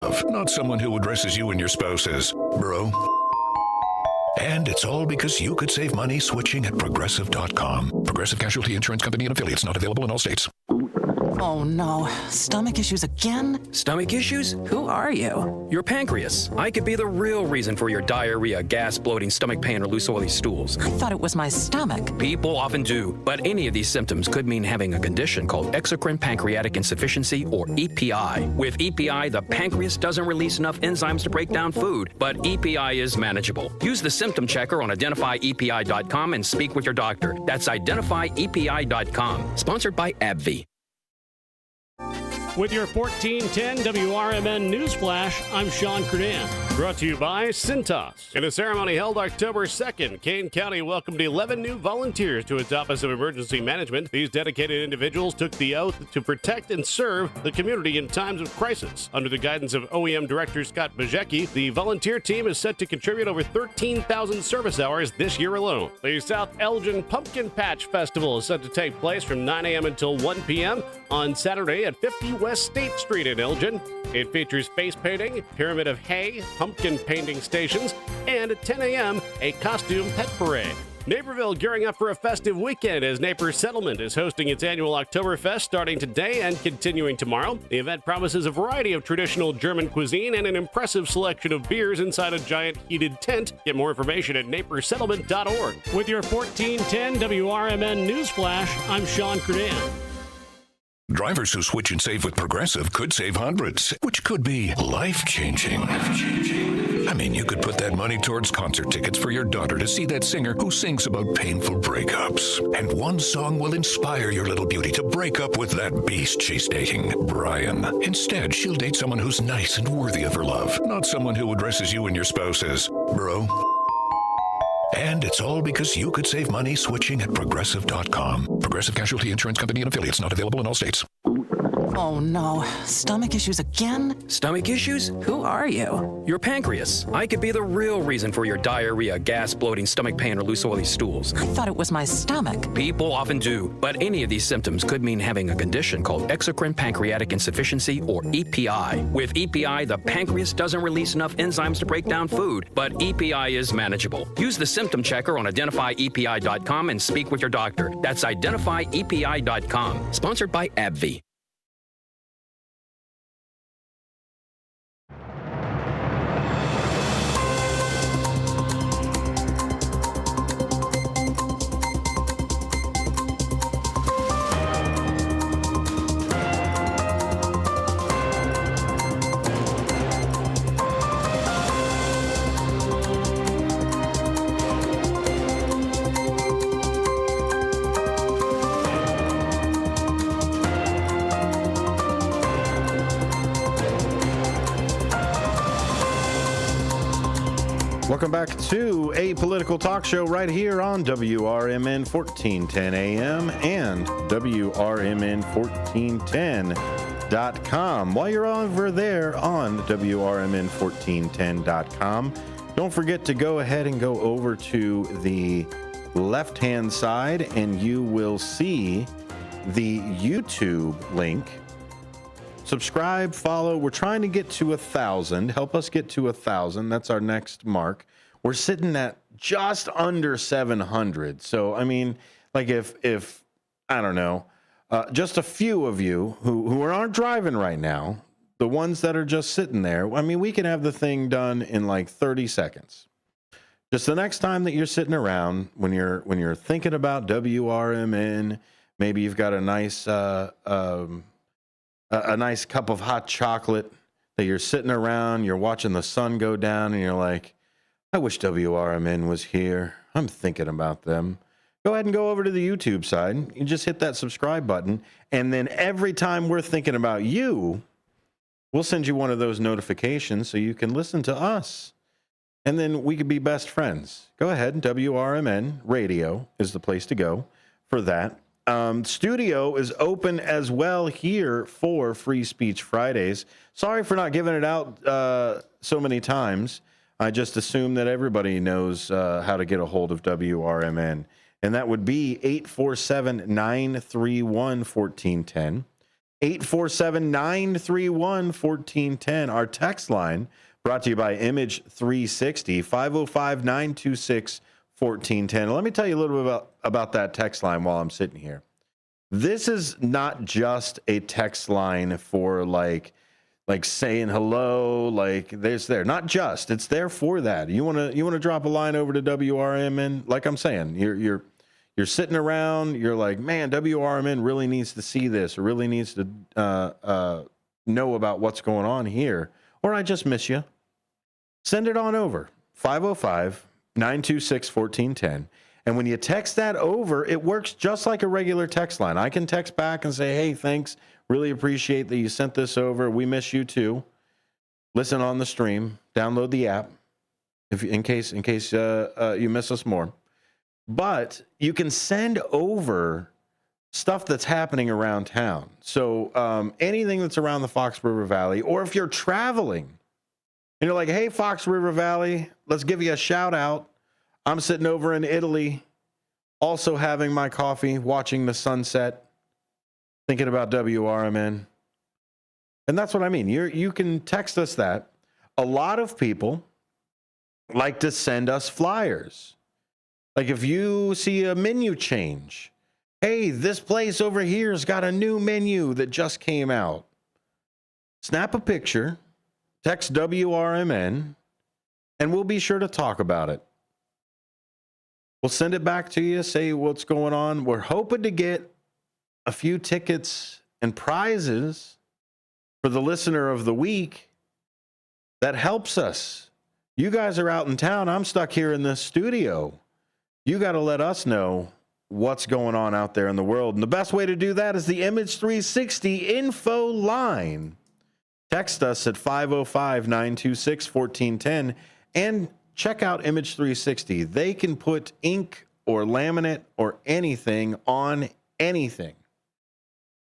love, not someone who addresses you and your spouse as bro. And it's all because you could save money switching at Progressive.com. Progressive Casualty Insurance Company and affiliates, not available in all states. Oh no, stomach issues again? Stomach issues? Who are you? Your pancreas. I could be the real reason for your diarrhea, gas, bloating, stomach pain, or loose oily stools. I thought it was my stomach. People often do, but any of these symptoms could mean having a condition called exocrine pancreatic insufficiency, or EPI. With EPI, the pancreas doesn't release enough enzymes to break down food, but EPI is manageable. Use the symptom checker on identifyepi.com and speak with your doctor. That's identifyepi.com. Sponsored by AbbVie. With your 1410 WRMN News Flash, I'm Sean Curdan. Brought to you by Cintas. In a ceremony held October 2nd, Kane County welcomed 11 new volunteers to its Office of Emergency Management. These dedicated individuals took the oath to protect and serve the community in times of crisis. Under the guidance of OEM Director Scott Bajecki, the volunteer team is set to contribute over 13,000 service hours this year alone. The South Elgin Pumpkin Patch Festival is set to take place from 9 a.m. until 1 p.m. on Saturday at 50 West State Street in Elgin. It features face painting, pyramid of hay, pumpkin painting stations, and at 10 a.m., a costume pet parade. Naperville gearing up for a festive weekend as Napier Settlement is hosting its annual Oktoberfest starting today and continuing tomorrow. The event promises a variety of traditional German cuisine and an impressive selection of beers inside a giant heated tent. Get more information at napiersettlement.org. With your 1410 WRMN News Flash, I'm Sean Curdan. Drivers who switch and save with Progressive could save hundreds, which could be life-changing. I mean, you could put that money towards concert tickets for your daughter to see that singer who sings about painful breakups. And one song will inspire your little beauty to break up with that beast she's dating, Brian. Instead, she'll date someone who's nice and worthy of her love, not someone who addresses you and your spouse as bro. And it's all because you could save money switching at Progressive.com. Progressive Casualty Insurance Company and affiliates, not available in all states. Oh no, stomach issues again? Stomach issues? Who are you? Your pancreas. I could be the real reason for your diarrhea, gas, bloating, stomach pain, or loose oily stools. I thought it was my stomach. People often do, but any of these symptoms could mean having a condition called exocrine pancreatic insufficiency, or EPI. With EPI, the pancreas doesn't release enough enzymes to break down food, but EPI is manageable. Use the symptom checker on identifyepi.com and speak with your doctor. That's identifyepi.com. Sponsored by AbbVie. Welcome back to a political talk show right here on WRMN 1410 AM and WRMN1410.com. While you're over there on WRMN1410.com, don't forget to go ahead and go over to the left-hand side and you will see the YouTube link. Subscribe, follow. We're trying to get to 1,000. Help us get to 1,000. That's our next mark. We're sitting at just under 700. So, I mean, like if I don't know, just a few of you who aren't driving right now, the ones that are just sitting there, I mean, we can have the thing done in like 30 seconds. Just the next time that you're sitting around, when you're thinking about WRMN, maybe you've got a nice cup of hot chocolate that you're sitting around, you're watching the sun go down, and you're like, I wish WRMN was here. I'm thinking about them. Go ahead and go over to the YouTube side. You just hit that subscribe button, and then every time we're thinking about you, we'll send you one of those notifications so you can listen to us. And then we could be best friends. Go ahead. WRMN Radio is the place to go for that. Studio is open as well here for Free Speech Fridays. Sorry for not giving it out so many times. I just assume that everybody knows how to get a hold of WRMN. And that would be 847-931-1410. 847-931-1410. Our text line brought to you by Image 360, 505-926-1410. Let me tell you a little bit about that text line while I'm sitting here. This is not just a text line for like saying hello, like there's there. Not just. It's there for that. You want to drop a line over to WRMN, like I'm saying. You're sitting around, you're like, man, WRMN really needs to see this, or really needs to know about what's going on here, or I just miss you. Send it on over, 505-926-1410. And when you text that over, it works just like a regular text line. I can text back and say, hey, thanks, really appreciate that you sent this over. We miss you too. Listen on the stream, download the app in case you miss us more. But you can send over stuff that's happening around town. So anything that's around the Fox River Valley, or if you're traveling and you're like, hey, Fox River Valley, let's give you a shout out. I'm sitting over in Italy, also having my coffee, watching the sunset, thinking about WRMN. And that's what I mean. You can text us that. A lot of people like to send us flyers. Like if you see a menu change, hey, this place over here has got a new menu that just came out. Snap a picture, text WRMN, and we'll be sure to talk about it. We'll send it back to you, say what's going on. We're hoping to get a few tickets and prizes for the listener of the week. That helps us. You guys are out in town. I'm stuck here in this studio. You got to let us know what's going on out there in the world. And the best way to do that is the Image 360 info line. Text us at 505-926-1410 and check out Image 360. They can put ink or laminate or anything on anything.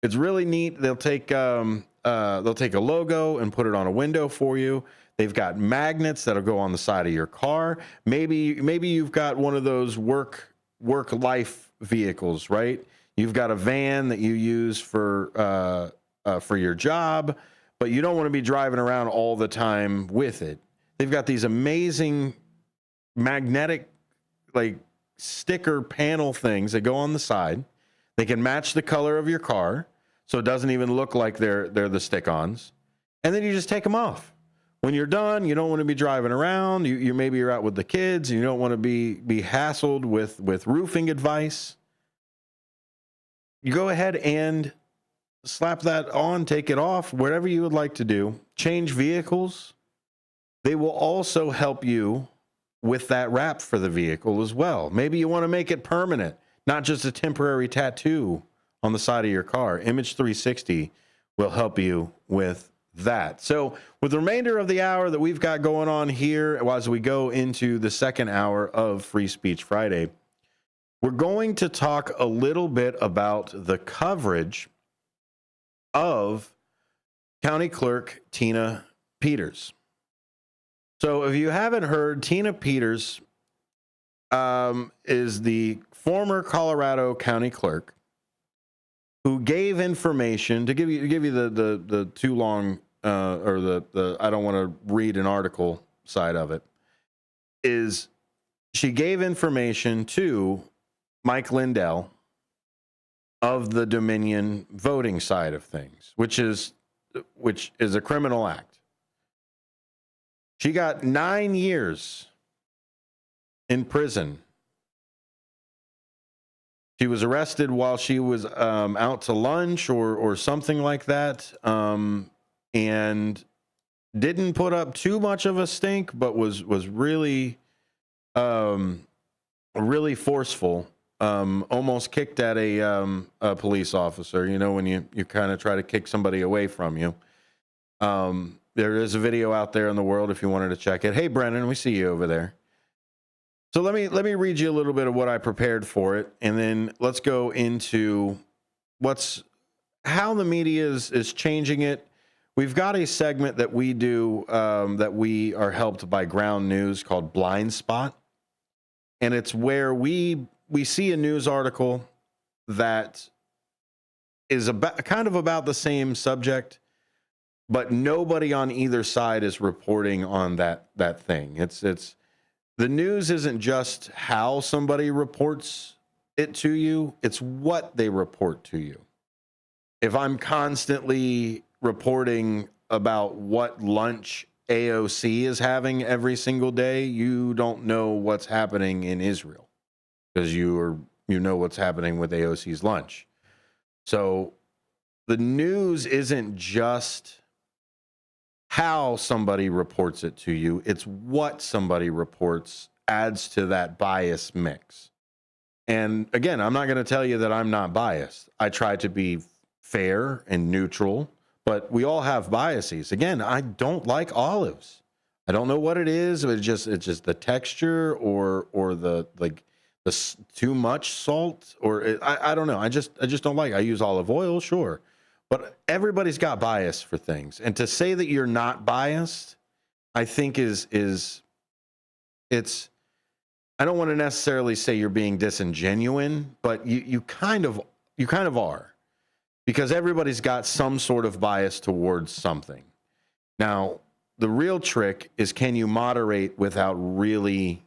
It's really neat. They'll take a logo and put it on a window for you. They've got magnets that'll go on the side of your car. Maybe you've got one of those work life vehicles, right? You've got a van that you use for your job, but you don't want to be driving around all the time with it. They've got these amazing magnetic like sticker panel things that go on the side. They can match the color of your car, so it doesn't even look like they're the stick-ons. And then you just take them off. When you're done, you don't want to be driving around. Maybe you're out with the kids, and you don't want to be hassled with roofing advice. You go ahead and slap that on, take it off, whatever you would like to do. Change vehicles. They will also help you with that wrap for the vehicle as well. Maybe you want to make it permanent, not just a temporary tattoo on the side of your car. Image 360 will help you with that. So with the remainder of the hour that we've got going on here, as we go into the second hour of Free Speech Friday, we're going to talk a little bit about the coverage of County Clerk Tina Peters. So if you haven't heard, Tina Peters is the former Colorado County Clerk who gave information to give you the too long or the I don't want to read an article side of it, is she gave information to Mike Lindell of the Dominion voting side of things, which is a criminal act. She got 9 years in prison. She was arrested while she was out to lunch or something like that, and didn't put up too much of a stink, but was really really forceful. Almost kicked at a police officer. You know, when you kind of try to kick somebody away from you. There is a video out there in the world if you wanted to check it. Hey, Brennan, we see you over there. So let me read you a little bit of what I prepared for it, and then let's go into how the media is changing it. We've got a segment that we do that we are helped by Ground News called Blind Spot, and it's where we see a news article that is about kind of about the same subject, but nobody on either side is reporting on that thing. It's the news isn't just how somebody reports it to you, it's what they report to you. If I'm constantly reporting about what lunch AOC is having every single day, you don't know what's happening in Israel because you know what's happening with AOC's lunch. So the news isn't just how somebody reports it to you, it's what somebody reports adds to that bias mix. And again, I'm not going to tell you that I'm not biased. I try to be fair and neutral, but we all have biases. Again, I don't like olives. I don't know what it is. It's just the texture or the too much salt I don't know. I just don't like it. I use olive oil, sure. But everybody's got bias for things. And to say that you're not biased, I think it's I don't want to necessarily say you're being disingenuous, but you kind of are. Because everybody's got some sort of bias towards something. Now, the real trick is, can you moderate without really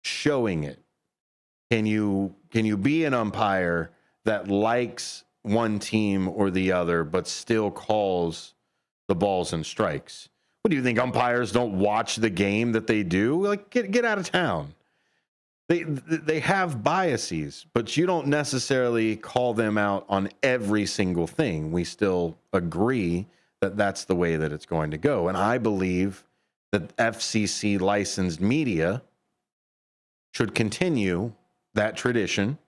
showing it? Can you be an umpire that likes one team or the other, but still calls the balls and strikes? What do you think? Umpires don't watch the game that they do? Like, get out of town. They have biases, but you don't necessarily call them out on every single thing. We still agree that that's the way that it's going to go. And I believe that FCC licensed media should continue that tradition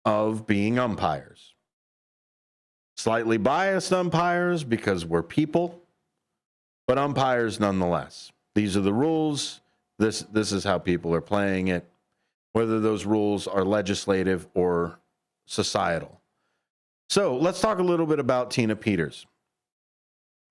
of being umpires. Slightly biased umpires because we're people, but umpires nonetheless. These are the rules. This is how people are playing it, whether those rules are legislative or societal. So let's talk a little bit about Tina Peters.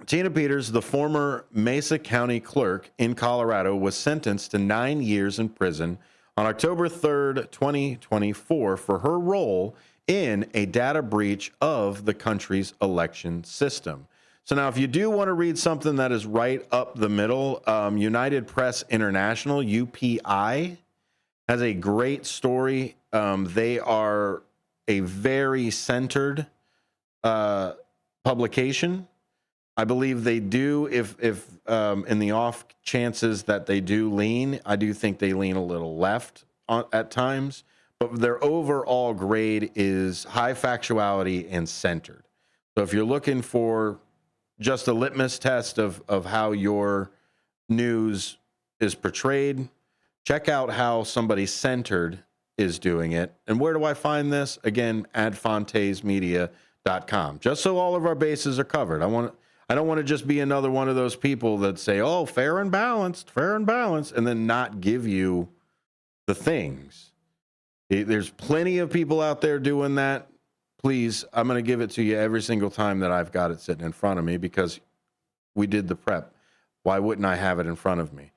Tina Peters, the former Mesa County clerk in Colorado, was sentenced to 9 years in prison on October 3rd, 2024, for her role in a data breach of the country's election system. So now, if you do want to read something that is right up the middle, United Press International, UPI, has a great story. They are a very centered publication. I believe they do, if in the off chances that they do lean, I do think they lean a little left at times, but their overall grade is high factuality and centered. So if you're looking for just a litmus test of how your news is portrayed, check out how somebody centered is doing it. And where do I find this? Again, adfontesmedia.com. Just so all of our bases are covered. I don't want to just be another one of those people that say, oh, fair and balanced, and then not give you the things. There's plenty of people out there doing that. Please, I'm going to give it to you every single time that I've got it sitting in front of me because we did the prep. Why wouldn't I have it in front of me?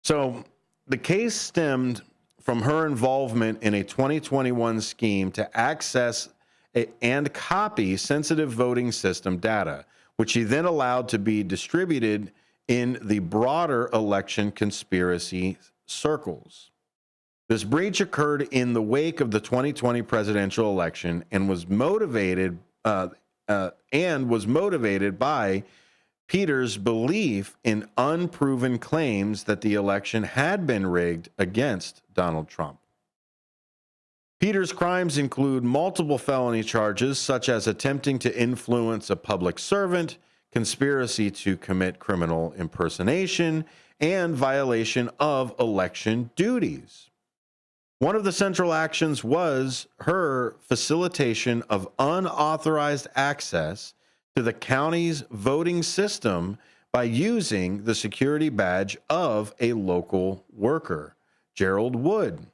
So the case stemmed from her involvement in a 2021 scheme to access and copy sensitive voting system data, which she then allowed to be distributed in the broader election conspiracy circles. This breach occurred in the wake of the 2020 presidential election and was motivated by Peters' belief in unproven claims that the election had been rigged against Donald Trump. Peters' crimes include multiple felony charges, such as attempting to influence a public servant, conspiracy to commit criminal impersonation, and violation of election duties. One of the central actions was her facilitation of unauthorized access to the county's voting system by using the security badge of a local worker, Gerald Wood,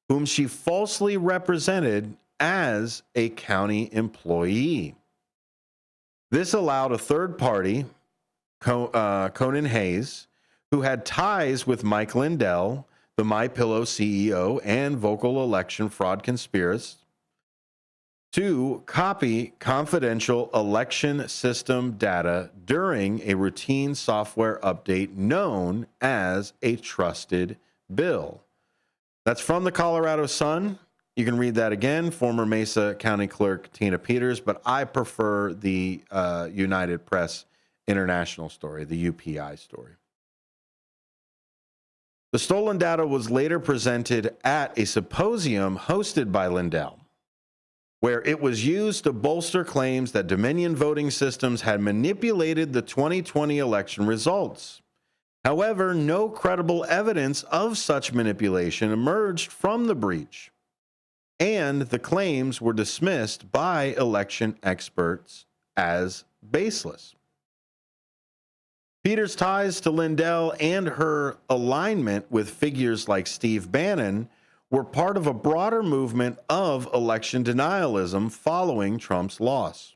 whom she falsely represented as a county employee. This allowed a third party, Conan Hayes, who had ties with Mike Lindell, the MyPillow CEO and vocal election fraud conspirator, to copy confidential election system data during a routine software update known as a trusted bill. That's from the Colorado Sun. You can read that again, former Mesa County Clerk Tina Peters, but I prefer the United Press International story, the UPI story. The stolen data was later presented at a symposium hosted by Lindell, where it was used to bolster claims that Dominion voting systems had manipulated the 2020 election results. However, no credible evidence of such manipulation emerged from the breach, and the claims were dismissed by election experts as baseless. Peters' ties to Lindell and her alignment with figures like Steve Bannon were part of a broader movement of election denialism following Trump's loss.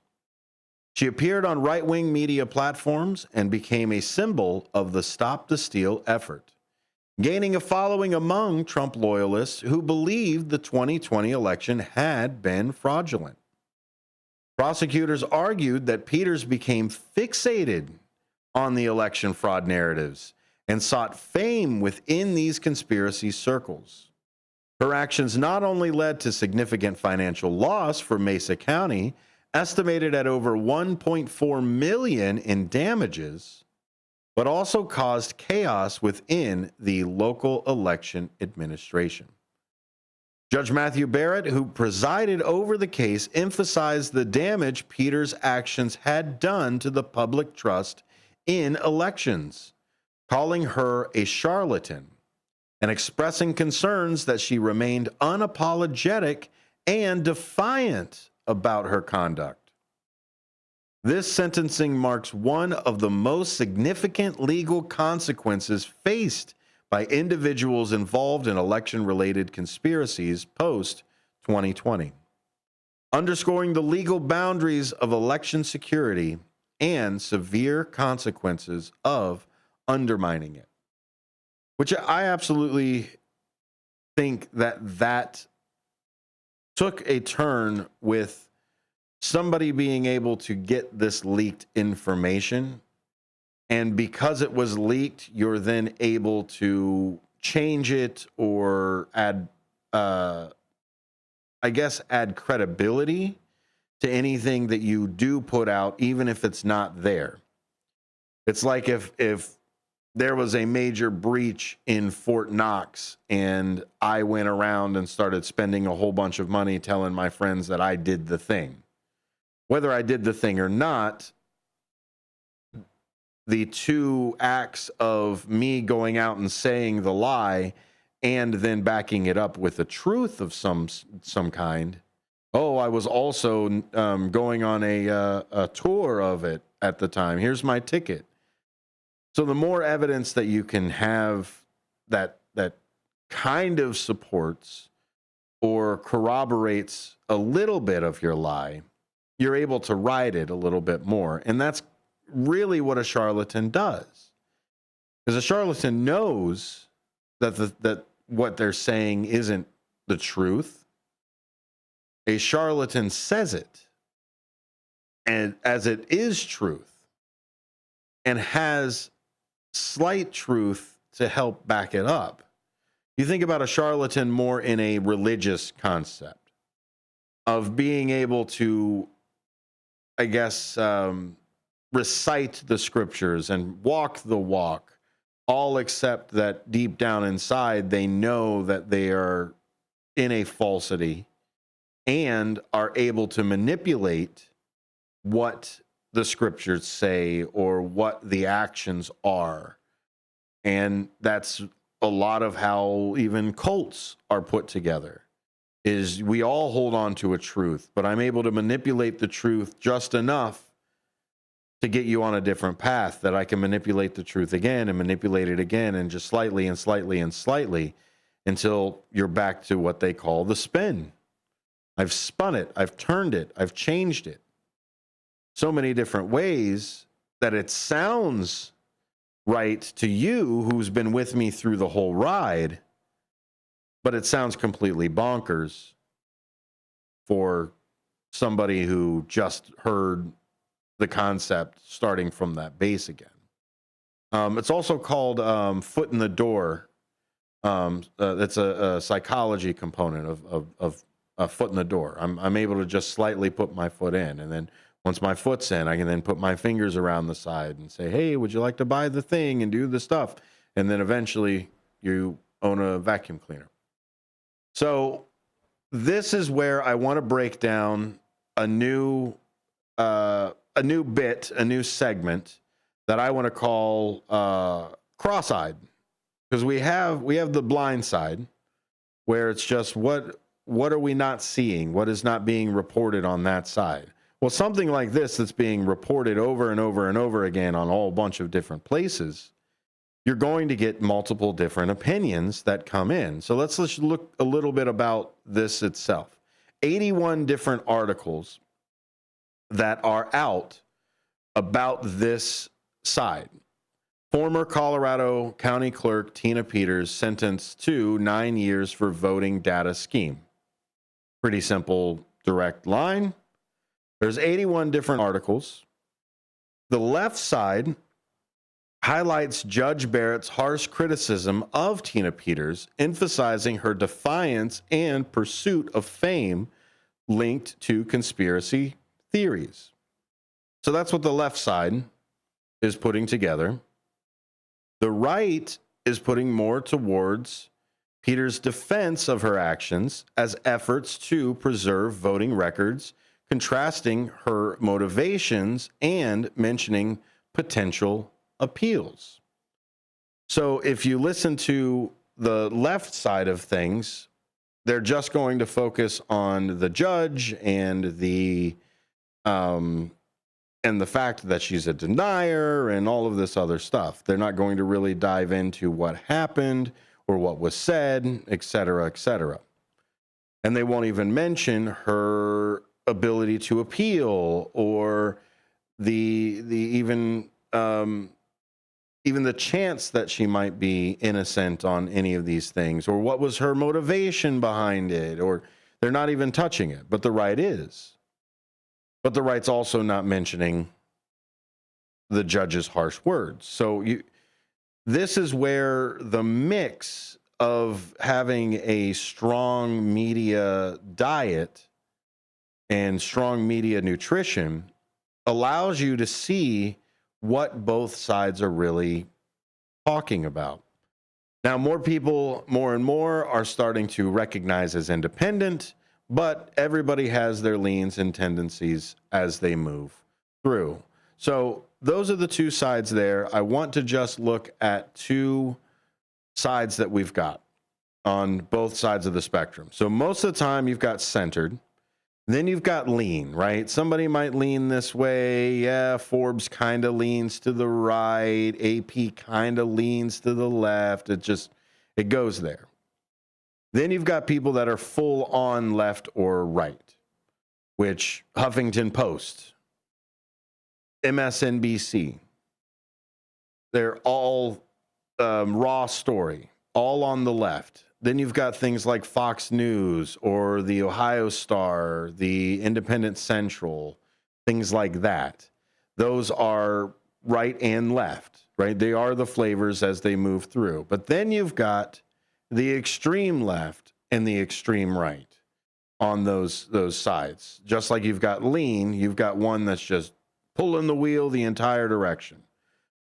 She appeared on right-wing media platforms and became a symbol of the Stop the Steal effort, gaining a following among Trump loyalists who believed the 2020 election had been fraudulent. Prosecutors argued that Peters became fixated on the election fraud narratives and sought fame within these conspiracy circles. Her actions not only led to significant financial loss for Mesa County, estimated at over $1.4 million in damages, but also caused chaos within the local election administration. Judge Matthew Barrett, who presided over the case, emphasized the damage Peters' actions had done to the public trust in elections, calling her a charlatan and expressing concerns that she remained unapologetic and defiant about her conduct. This sentencing marks one of the most significant legal consequences faced by individuals involved in election-related conspiracies post-2020, underscoring the legal boundaries of election security and severe consequences of undermining it. Which I absolutely think that took a turn with somebody being able to get this leaked information. And because it was leaked, you're then able to change it or add credibility to anything that you do put out, even if it's not there. It's like if there was a major breach in Fort Knox and I went around and started spending a whole bunch of money telling my friends that I did the thing. Whether I did the thing or not, the two acts of me going out and saying the lie and then backing it up with the truth of some kind. Oh, I was also going on a tour of it at the time. Here's my ticket. So the more evidence that you can have that kind of supports or corroborates a little bit of your lie, you're able to ride it a little bit more. And that's really what a charlatan does. Because a charlatan knows that what they're saying isn't the truth. A charlatan says it, and as it is truth, and has slight truth to help back it up. You think about a charlatan more in a religious concept of being able to, I guess, recite the scriptures and walk the walk, all except that deep down inside they know that they are in a falsity and are able to manipulate what the scriptures say or what the actions are. And that's a lot of how even cults are put together, is we all hold on to a truth, but I'm able to manipulate the truth just enough to get you on a different path that I can manipulate the truth again and manipulate it again and just slightly and slightly and slightly until you're back to what they call the spin. I've spun it, I've turned it, I've changed it so many different ways that it sounds right to you who's been with me through the whole ride, but it sounds completely bonkers for somebody who just heard the concept starting from that base again. It's also called foot in the door. It's a psychology component of a foot in the door. I'm able to just slightly put my foot in, and then once my foot's in, I can then put my fingers around the side and say, hey, would you like to buy the thing and do the stuff? And then eventually you own a vacuum cleaner. So this is where I want to break down a new bit, a new segment that I want to call cross-eyed, because we have the blind side, where it's just what are we not seeing? What is not being reported on that side? Well, something like this that's being reported over and over and over again on a whole bunch of different places, you're going to get multiple different opinions that come in. So let's look a little bit about this itself. 81 different articles that are out about this side. Former Colorado County Clerk Tina Peters sentenced to 9 years for voting data scheme. Pretty simple, direct line. There's 81 different articles. The left side highlights Judge Barrett's harsh criticism of Tina Peters, emphasizing her defiance and pursuit of fame linked to conspiracy theories. So that's what the left side is putting together. The right is putting more towards Peters' defense of her actions as efforts to preserve voting records, contrasting her motivations and mentioning potential appeals. So if you listen to the left side of things, they're just going to focus on the judge and the fact that she's a denier and all of this other stuff. They're not going to really dive into what happened or what was said, et cetera, et cetera. And they won't even mention her ability to appeal or even the chance that she might be innocent on any of these things, or what was her motivation behind it, or they're not even touching it, but the right is. But the right's also not mentioning the judge's harsh words. So this is where the mix of having a strong media diet and strong media nutrition allows you to see what both sides are really talking about. Now, more people, more and more, are starting to recognize as independent, but everybody has their leans and tendencies as they move through. So those are the two sides there. I want to just look at two sides that we've got on both sides of the spectrum. So most of the time you've got centered. Then you've got lean, right? Somebody might lean this way. Yeah, Forbes kind of leans to the right. AP kind of leans to the left. It goes there. Then you've got people that are full on left or right, which Huffington Post, MSNBC, they're all raw story, all on the left. Then you've got things like Fox News or the Ohio Star, the Independent Central, things like that. Those are right and left, right? They are the flavors as they move through. But then you've got the extreme left and the extreme right on those sides. Just like you've got lean, you've got one that's just pulling the wheel the entire direction.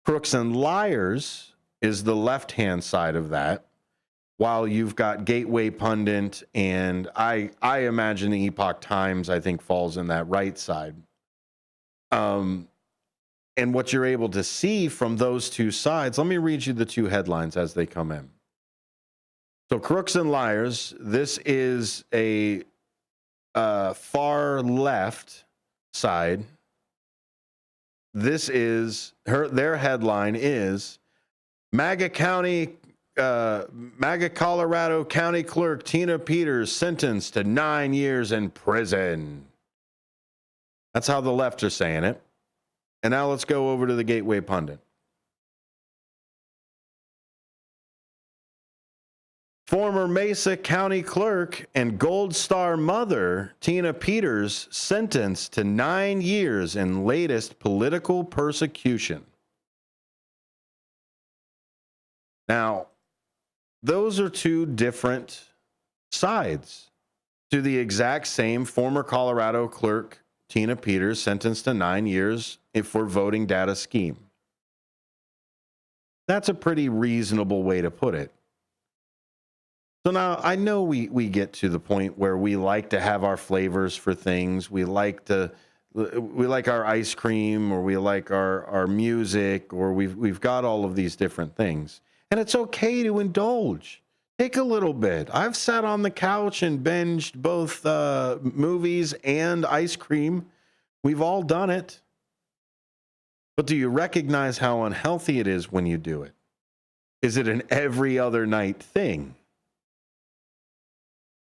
Crooks and liars is the left-hand side of that, while you've got Gateway Pundit, and I imagine the Epoch Times, I think, falls in that right side. And what you're able to see from those two sides, let me read you the two headlines as they come in. So Crooks and Liars, this is a far left side. This is their headline is MAGA Colorado County Clerk Tina Peters sentenced to 9 years in prison. That's how the left are saying it. And now let's go over to the Gateway Pundit. Former Mesa County Clerk and Gold Star mother Tina Peters sentenced to 9 years in latest political persecution. Now, those are two different sides to the exact same former Colorado clerk Tina Peters sentenced to 9 years for voting data scheme. That's a pretty reasonable way to put it. So now I know we get to the point where we like to have our flavors for things. We like our ice cream, or we like our music, or we've got all of these different things. And it's okay to indulge. Take a little bit. I've sat on the couch and binged both movies and ice cream. We've all done it. But do you recognize how unhealthy it is when you do it? Is it an every other night thing?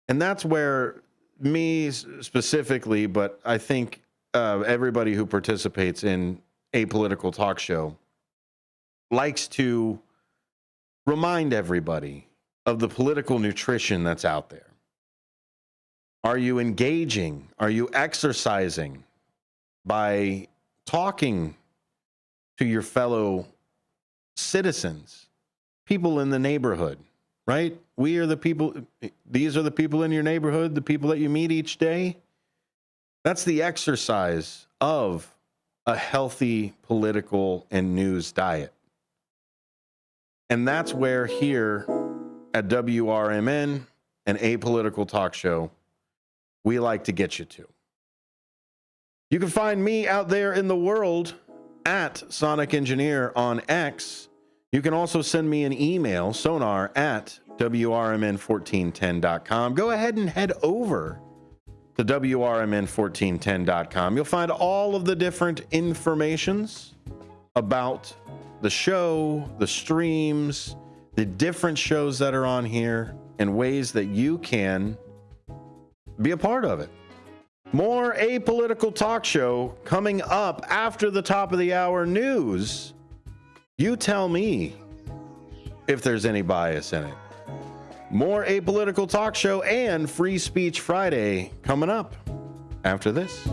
And that's where me specifically, but I think everybody who participates in a political talk show likes to remind everybody of the political nutrition that's out there. Are you engaging? Are you exercising by talking to your fellow citizens, people in the neighborhood, right? We are the people, these are the people in your neighborhood, the people that you meet each day. That's the exercise of a healthy political and news diet. And that's where here at WRMN, an apolitical talk show, we like to get you to. You can find me out there in the world at Sonic Engineer on X. You can also send me an email, sonar@WRMN1410.com. Go ahead and head over to WRMN1410.com. You'll find all of the different informations about the show, the streams, the different shows that are on here, and ways that you can be a part of it. More apolitical talk show coming up after the top of the hour news. You tell me if there's any bias in it. More apolitical talk show and Free Speech Friday coming up after this.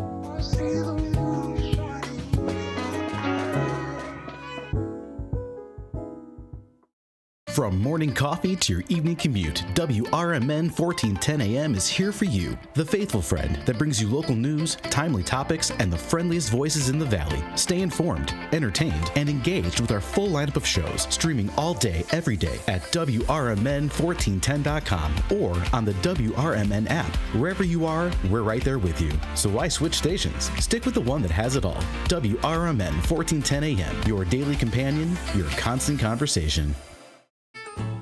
From morning coffee to your evening commute, WRMN 1410 AM is here for you, the faithful friend that brings you local news, timely topics, and the friendliest voices in the Valley. Stay informed, entertained, and engaged with our full lineup of shows, streaming all day, every day at WRMN1410.com or on the WRMN app. Wherever you are, we're right there with you. So why switch stations? Stick with the one that has it all. WRMN 1410 AM, your daily companion, your constant conversation.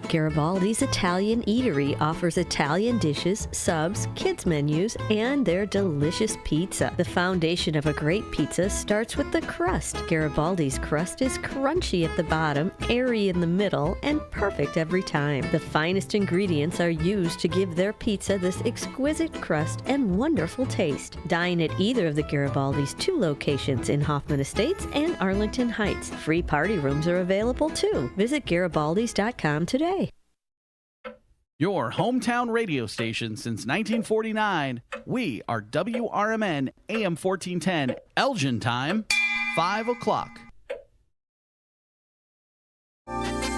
Garibaldi's Italian Eatery offers Italian dishes, subs, kids menus, and their delicious pizza. The foundation of a great pizza starts with the crust. Garibaldi's crust is crunchy at the bottom, airy in the middle, and perfect every time. The finest ingredients are used to give their pizza this exquisite crust and wonderful taste. Dine at either of the Garibaldi's 2 locations in Hoffman Estates and Arlington Heights. Free party rooms are available too. Visit Garibaldis.com today. Your hometown radio station since 1949. We are WRMN AM 1410, Elgin time, 5 o'clock.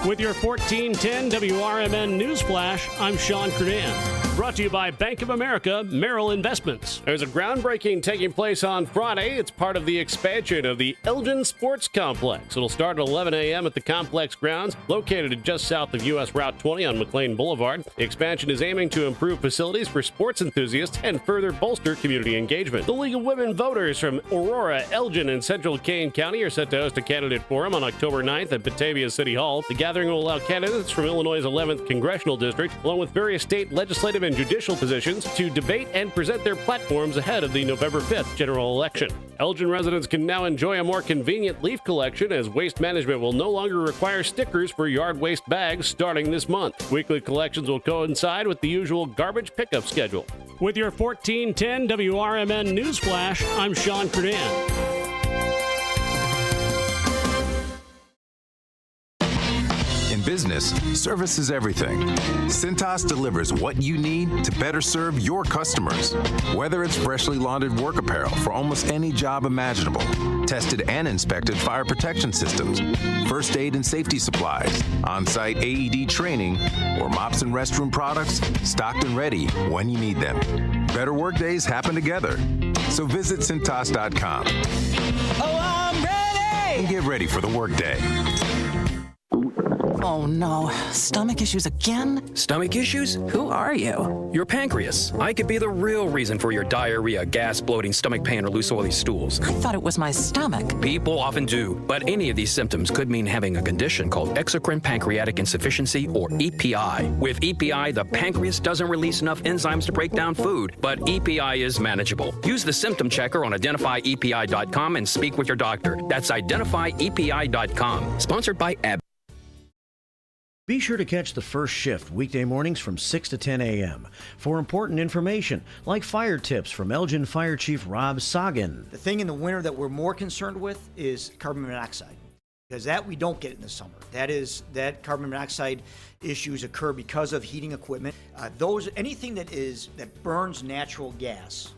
With your 1410 WRMN News Flash, I'm Sean Kernan. Brought to you by Bank of America Merrill Investments. There's a groundbreaking taking place on Friday. It's part of the expansion of the Elgin Sports Complex. It'll start at 11 a.m. at the complex grounds, located just south of U.S. Route 20 on McLean Boulevard. The expansion is aiming to improve facilities for sports enthusiasts and further bolster community engagement. The League of Women Voters from Aurora, Elgin, and Central Kane County are set to host a candidate forum on October 9th at Batavia City Hall. The gathering will allow candidates from Illinois' 11th Congressional District, along with various state legislative and judicial positions, to debate and present their platforms ahead of the November 5th general election. Elgin residents can now enjoy a more convenient leaf collection, as waste management will no longer require stickers for yard waste bags starting this month. Weekly collections will coincide with the usual garbage pickup schedule. With your 1410 WRMN News Flash, I'm Sean In business, service is everything. Cintas delivers what you need to better serve your customers. Whether it's freshly laundered work apparel for almost any job imaginable, tested and inspected fire protection systems, first aid and safety supplies, on-site AED training, or mops and restroom products, stocked and ready when you need them. Better work days happen together. So visit Cintas.com. Oh, I'm ready! And get ready for the workday. Oh no, stomach issues again? Stomach issues? Who are you? Your pancreas. I could be the real reason for your diarrhea, gas, bloating, stomach pain, or loose oily stools. I thought it was my stomach. People often do, but any of these symptoms could mean having a condition called exocrine pancreatic insufficiency, or EPI. With EPI, the pancreas doesn't release enough enzymes to break down food, but EPI is manageable. Use the symptom checker on identifyepi.com and speak with your doctor. That's identifyepi.com. Sponsored by AB. Be sure to catch the first shift weekday mornings from 6 to 10 a.m. for important information like fire tips from Elgin Fire Chief Rob Sagan. The thing in the winter that we're more concerned with is carbon monoxide, because that we don't get in the summer. That carbon monoxide issues occur because of heating equipment. Anything that burns natural gas,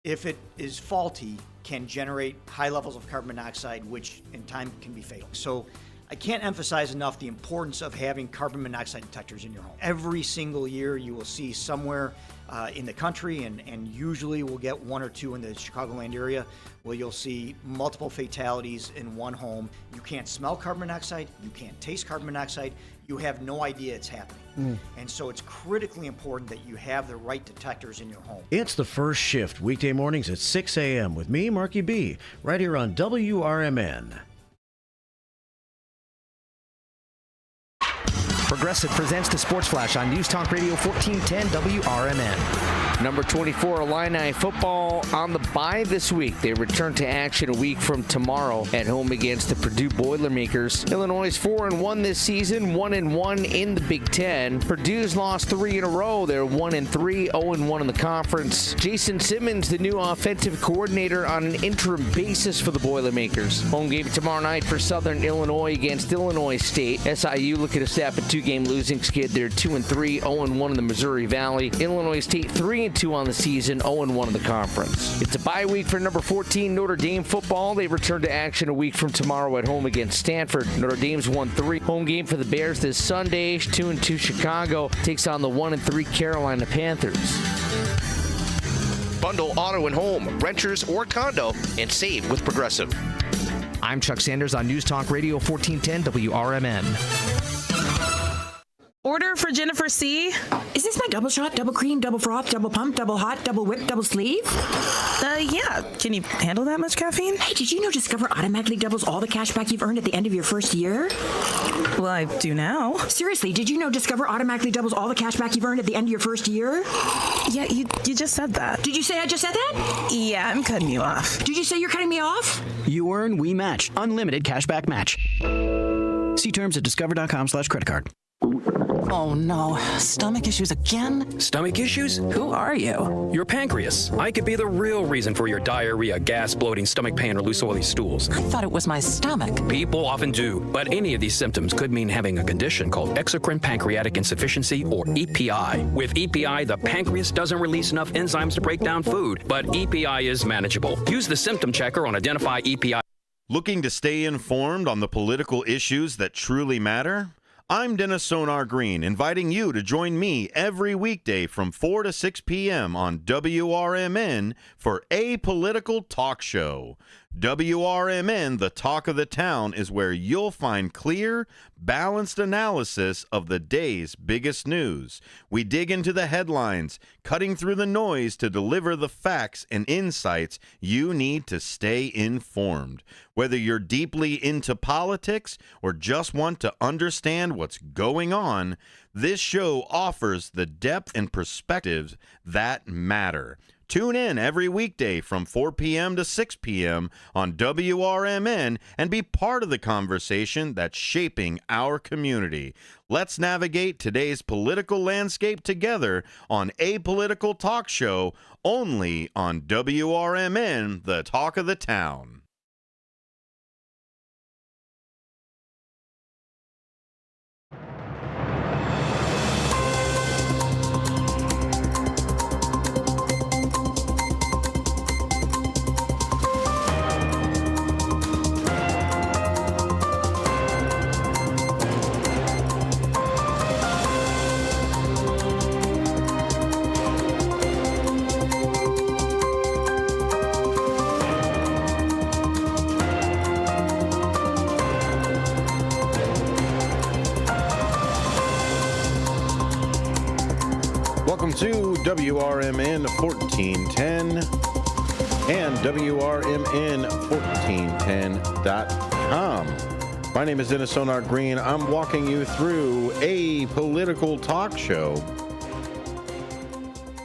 if it is faulty, can generate high levels of carbon monoxide, which in time can be fatal. So I can't emphasize enough the importance of having carbon monoxide detectors in your home. Every single year you will see somewhere in the country, and usually we'll get one or two in the Chicagoland area, where you'll see multiple fatalities in one home. You can't smell carbon monoxide, you can't taste carbon monoxide, you have no idea it's happening. And so it's critically important that you have the right detectors in your home. It's the first shift weekday mornings at 6 a.m. with me, Marky B, right here on WRMN. Progressive presents the Sports Flash on News Talk Radio 1410 WRMN. Number 24, Illini football on the bye this week. They return to action a week from tomorrow at home against the Purdue Boilermakers. Illinois is 4-1 this season, 1-1 in the Big Ten. Purdue's lost 3 in a row. They're 1-3, 0-1 in the conference. Jason Simmons, the new offensive coordinator, on an interim basis for the Boilermakers. Home game tomorrow night for Southern Illinois against Illinois State. SIU looking to snap a 2-game losing skid. They're 2-3, 0-1 in the Missouri Valley. Illinois State 3-2 on the season, 0-1 in the conference. It's a bye week for number 14 Notre Dame football. They return to action a week from tomorrow at home against Stanford. Notre Dame's 1-3. Home game for the Bears this Sunday. 2-2 Chicago takes on the 1-3 Carolina Panthers. Bundle auto and home, renters or condo, and save with Progressive. I'm Chuck Sanders on News Talk Radio 1410 WRMN. Order for Jennifer C. Is this my double shot, double cream, double froth, double pump, double hot, double whip, double sleeve? Yeah. Can you handle that much caffeine? Hey, did you know Discover automatically doubles all the cash back you've earned at the end of your first year? Well, I do now. Seriously, did you know Discover automatically doubles all the cash back you've earned at the end of your first year? Yeah, you just said that. Did you say I just said that? Yeah, I'm cutting you off. Did you say you're cutting me off? You earn, we match. Unlimited cashback match. See terms at discover.com/creditcard. Oh no, stomach issues again? Stomach issues? Who are you? Your pancreas. I could be the real reason for your diarrhea, gas, bloating, stomach pain, or loose oily stools. I thought it was my stomach. People often do, but any of these symptoms could mean having a condition called exocrine pancreatic insufficiency, or EPI. With EPI, the pancreas doesn't release enough enzymes to break down food, but EPI is manageable. Use the symptom checker on identifyepi. Looking to stay informed on the political issues that truly matter? I'm Dennis Sonar Green, inviting you to join me every weekday from 4 to 6 p.m. on WRMN for A Political Talk Show. WRMN, the talk of the town, is where you'll find clear, balanced analysis of the day's biggest news. We dig into the headlines, cutting through the noise to deliver the facts and insights you need to stay informed. Whether you're deeply into politics or just want to understand what's going on, this show offers the depth and perspectives that matter. Tune in every weekday from 4 p.m. to 6 p.m. on WRMN and be part of the conversation that's shaping our community. Let's navigate today's political landscape together on A Political Talk Show, only on WRMN, the talk of the town. Welcome to WRMN 1410 and WRMN1410.com. My name is Dennis Sonar Green. I'm walking you through a political talk show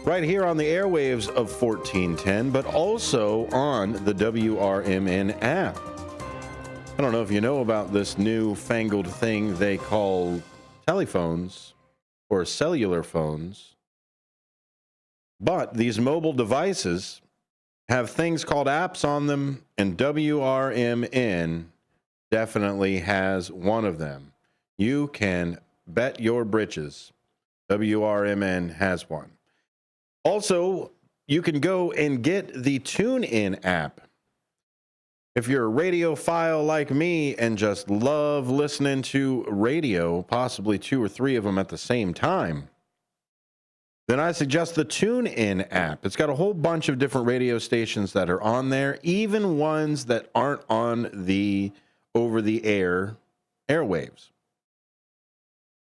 right here on the airwaves of 1410, but also on the WRMN app. I don't know if you know about this new fangled thing they call telephones or cellular phones. But these mobile devices have things called apps on them, and WRMN definitely has one of them. You can bet your britches WRMN has one. Also, you can go and get the TuneIn app. If you're a radiophile like me and just love listening to radio, possibly 2 or 3 of them at the same time, then I suggest the TuneIn app. It's got a whole bunch of different radio stations that are on there, even ones that aren't on the over-the-air airwaves.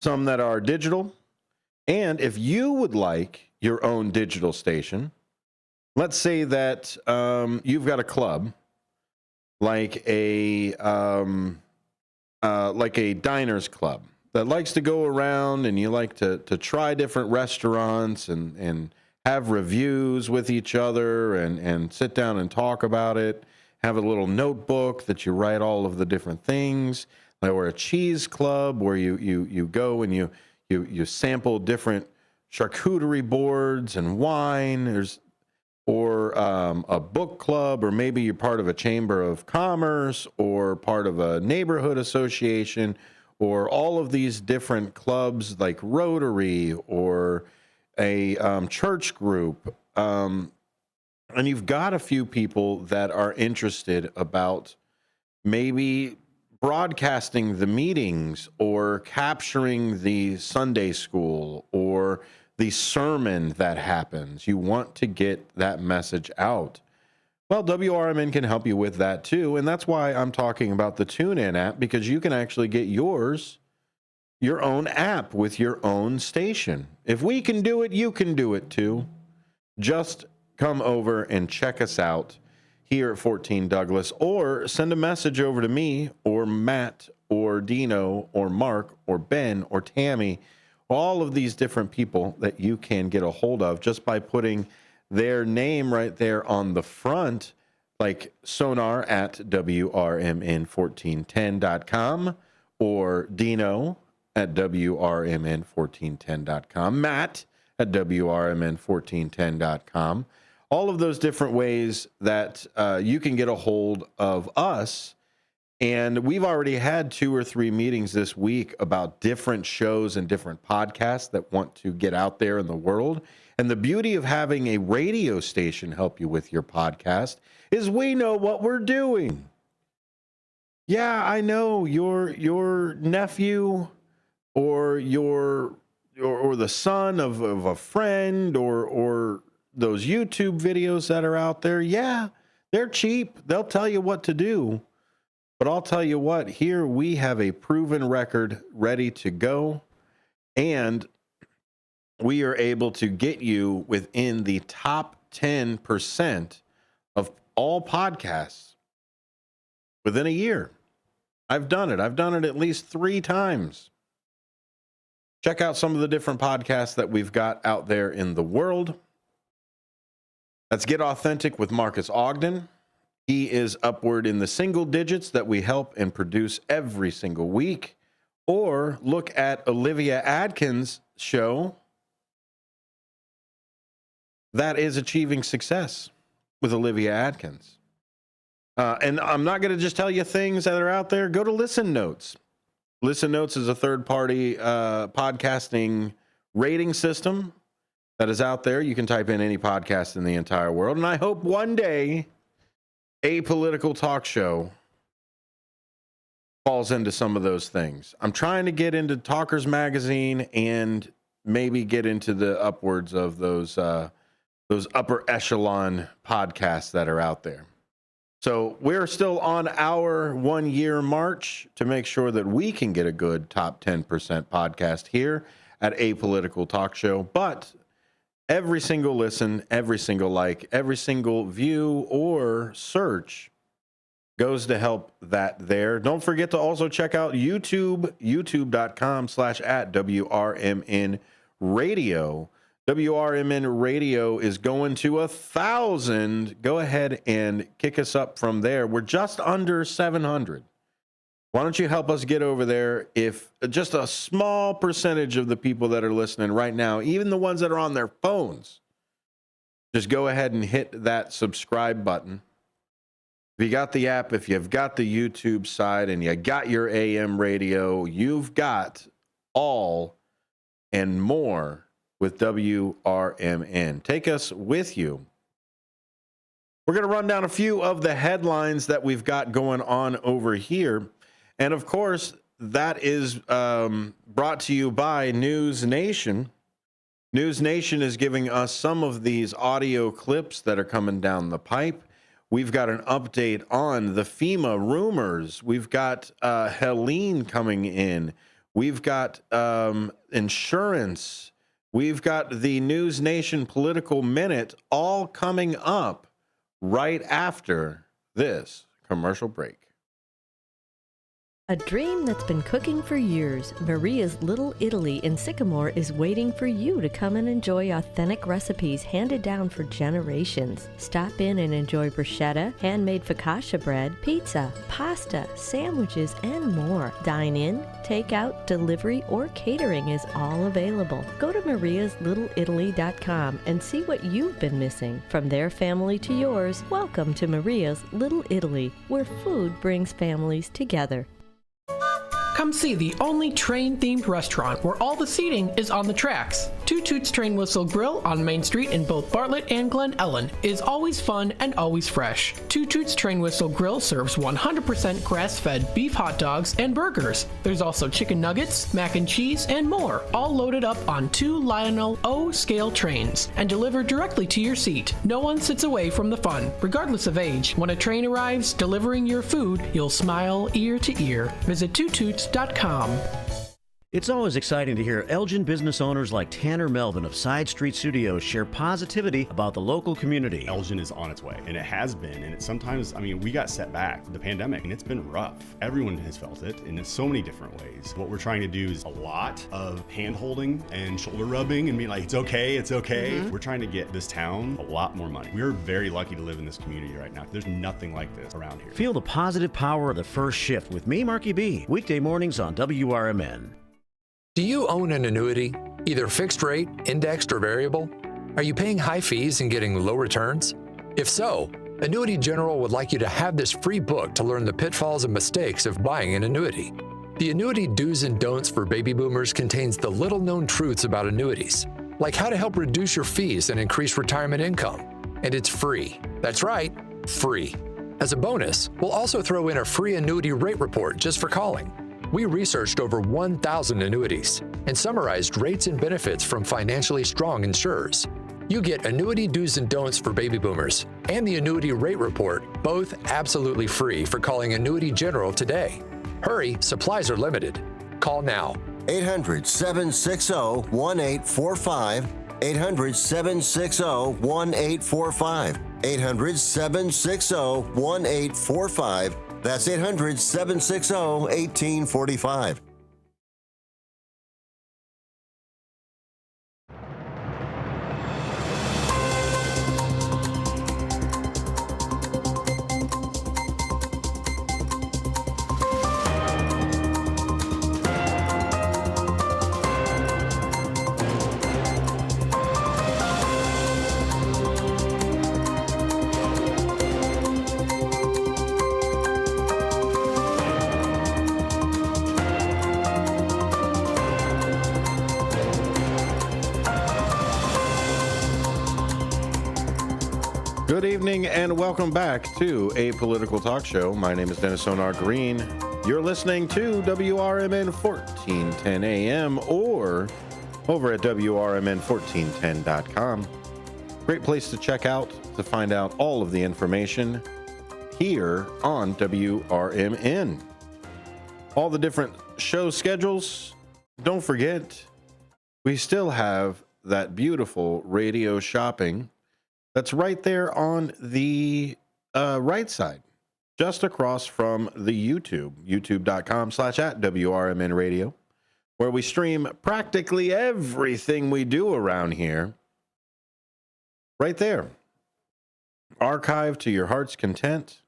Some that are digital. And if you would like your own digital station, let's say that you've got a club, like a diners club, that likes to go around and you like to try different restaurants and have reviews with each other and sit down and talk about it, have a little notebook that you write all of the different things, or a cheese club where you go and you sample different charcuterie boards and wine, or a book club, or maybe you're part of a chamber of commerce or part of a neighborhood association, or all of these different clubs like Rotary or a church group. And you've got a few people that are interested about maybe broadcasting the meetings or capturing the Sunday school or the sermon that happens. You want to get that message out. Well, WRMN can help you with that too, and that's why I'm talking about the TuneIn app, because you can actually get your own app with your own station. If we can do it, you can do it too. Just come over and check us out here at 14 Douglas, or send a message over to me or Matt or Dino or Mark or Ben or Tammy, all of these different people that you can get a hold of just by putting their name right there on the front, like Sonar at WRMN1410.com, or Dino at WRMN1410.com, Matt at WRMN1410.com. All of those different ways that you can get a hold of us. And we've already had 2 or 3 meetings this week about different shows and different podcasts that want to get out there in the world. And the beauty of having a radio station help you with your podcast is we know what we're doing. Yeah, I know your nephew or the son of a friend or those YouTube videos that are out there. Yeah, they're cheap. They'll tell you what to do. But I'll tell you what, here we have a proven record ready to go, and we are able to get you within the top 10% of all podcasts within a year. I've done it. I've done it at least 3 times. Check out some of the different podcasts that we've got out there in the world. Let's Get Authentic with Marcus Ogden. He is upward in the single digits that we help and produce every single week. Or look at Olivia Adkins' show that is achieving success with Olivia Adkins. And I'm not going to just tell you things that are out there. Go to Listen Notes. Listen Notes is a third-party podcasting rating system that is out there. You can type in any podcast in the entire world. And I hope one day a political talk show falls into some of those things. I'm trying to get into Talkers Magazine and maybe get into the upwards of those upper echelon podcasts that are out there. So we're still on our 1-year march to make sure that we can get a good top 10% podcast here at A Political Talk Show. But Every single listen, every single like, every single view or search goes to help that there. Don't forget to also check out YouTube, youtube.com/@WRMN Radio. WRMN Radio is going to 1,000. Go ahead and kick us up from there. We're just under 700. Why don't you help us get over there? If just a small percentage of the people that are listening right now, even the ones that are on their phones, just go ahead and hit that subscribe button. If you got the app, if you've got the YouTube side and you got your AM radio, you've got all and more with WRMN. Take us with you. We're going to run down a few of the headlines that we've got going on over here. And of course, that is brought to you by News Nation. News Nation is giving us some of these audio clips that are coming down the pipe. We've got an update on the FEMA rumors. We've got Helene coming in. We've got insurance. We've got the News Nation Political Minute all coming up right after this commercial break. A dream that's been cooking for years, Maria's Little Italy in Sycamore is waiting for you to come and enjoy authentic recipes handed down for generations. Stop in and enjoy bruschetta, handmade focaccia bread, pizza, pasta, sandwiches, and more. Dine in, take out, delivery, or catering is all available. Go to mariaslittleitaly.com and see what you've been missing. From their family to yours, welcome to Maria's Little Italy, where food brings families together. Come see the only train-themed restaurant where all the seating is on the tracks. Two Toots Train Whistle Grill on Main Street in both Bartlett and Glen Ellen is always fun and always fresh. Two Toots Train Whistle Grill serves 100% grass-fed beef hot dogs and burgers. There's also chicken nuggets, mac and cheese, and more, all loaded up on two Lionel O-scale trains and delivered directly to your seat. No one sits away from the fun, regardless of age. When a train arrives delivering your food, you'll smile ear to ear. Visit twotoots.com. It's always exciting to hear Elgin business owners like Tanner Melvin of Side Street Studios share positivity about the local community. Elgin is on its way, and it has been, and it's sometimes, we got set back, the pandemic, and it's been rough. Everyone has felt it in so many different ways. What we're trying to do is a lot of hand-holding and shoulder rubbing and being like, it's okay, it's okay. Mm-hmm. We're trying to get this town a lot more money. We're very lucky to live in this community right now. There's nothing like this around here. Feel the positive power of the first shift with me, Marky B, weekday mornings on WRMN. Do you own an annuity, either fixed rate, indexed, or variable? Are you paying high fees and getting low returns? If so, Annuity General would like you to have this free book to learn the pitfalls and mistakes of buying an annuity. The Annuity Do's and Don'ts for Baby Boomers contains the little-known truths about annuities, like how to help reduce your fees and increase retirement income. And it's free. That's right, free. As a bonus, we'll also throw in a free annuity rate report just for calling. We researched over 1,000 annuities and summarized rates and benefits from financially strong insurers. You get Annuity Do's and Don'ts for Baby Boomers and the Annuity Rate Report, both absolutely free for calling Annuity General today. Hurry, supplies are limited. Call now. 800-760-1845. 800-760-1845. 800-760-1845. That's 800-760-1845. Good evening and welcome back to A Political Talk Show. My name is Dennis Sonar Green. You're listening to WRMN 1410 AM or over at WRMN1410.com. Great place to check out to find out all of the information here on WRMN. All the different show schedules. Don't forget, we still have that beautiful radio shopping that's right there on the right side, just across from the youtube.com/@WRMN radio, where we stream practically everything we do around here. Right there. Archived to your heart's content.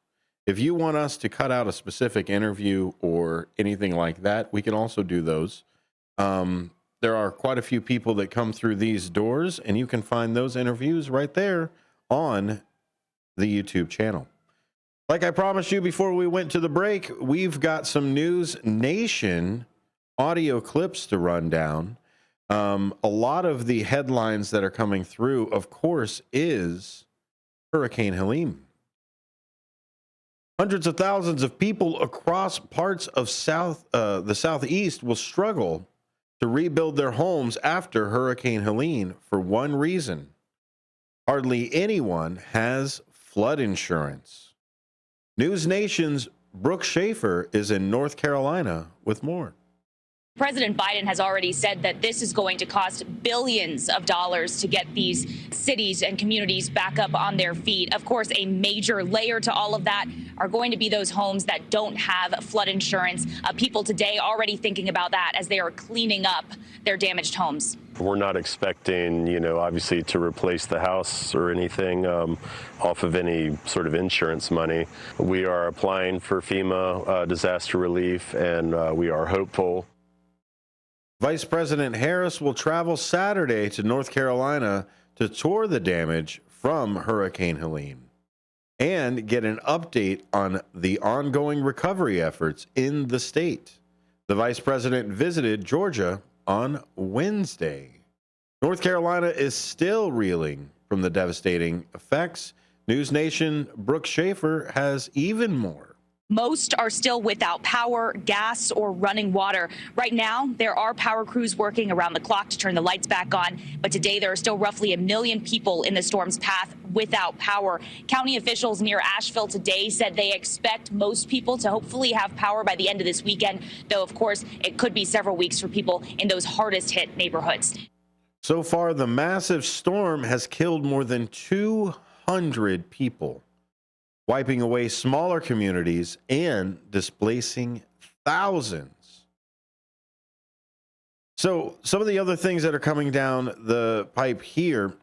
If you want us to cut out a specific interview or anything like that, we can also do those. There are quite a few people that come through these doors, and you can find those interviews right there on the YouTube channel. Like I promised you before we went to the break, we've got some News Nation audio clips to run down. A lot of the headlines that are coming through, of course, is Hurricane Helene. Hundreds of thousands of people across parts of the Southeast will struggle to rebuild their homes after Hurricane Helene for one reason. Hardly anyone has flood insurance. News Nation's Brooke Schaefer is in North Carolina with more. President Biden has already said that this is going to cost billions of dollars to get these cities and communities back up on their feet. Of course, a major layer to all of that are going to be those homes that don't have flood insurance. People today already thinking about that as they are cleaning up their damaged homes. We're not expecting, obviously to replace the house or anything off of any sort of insurance money. We are applying for FEMA disaster relief, and we are hopeful. Vice President Harris will travel Saturday to North Carolina to tour the damage from Hurricane Helene and get an update on the ongoing recovery efforts in the state. The vice president visited Georgia on Wednesday. North Carolina is still reeling from the devastating effects. News Nation Brooke Schaefer has even more. Most are still without power, gas, or running water. Right now, there are power crews working around the clock to turn the lights back on. But today, there are still roughly 1 million people in the storm's path without power. County officials near Asheville today said they expect most people to hopefully have power by the end of this weekend, though, of course, it could be several weeks for people in those hardest hit neighborhoods. So far, the massive storm has killed more than 200 people, wiping away smaller communities and displacing thousands. So some of the other things that are coming down the pipe here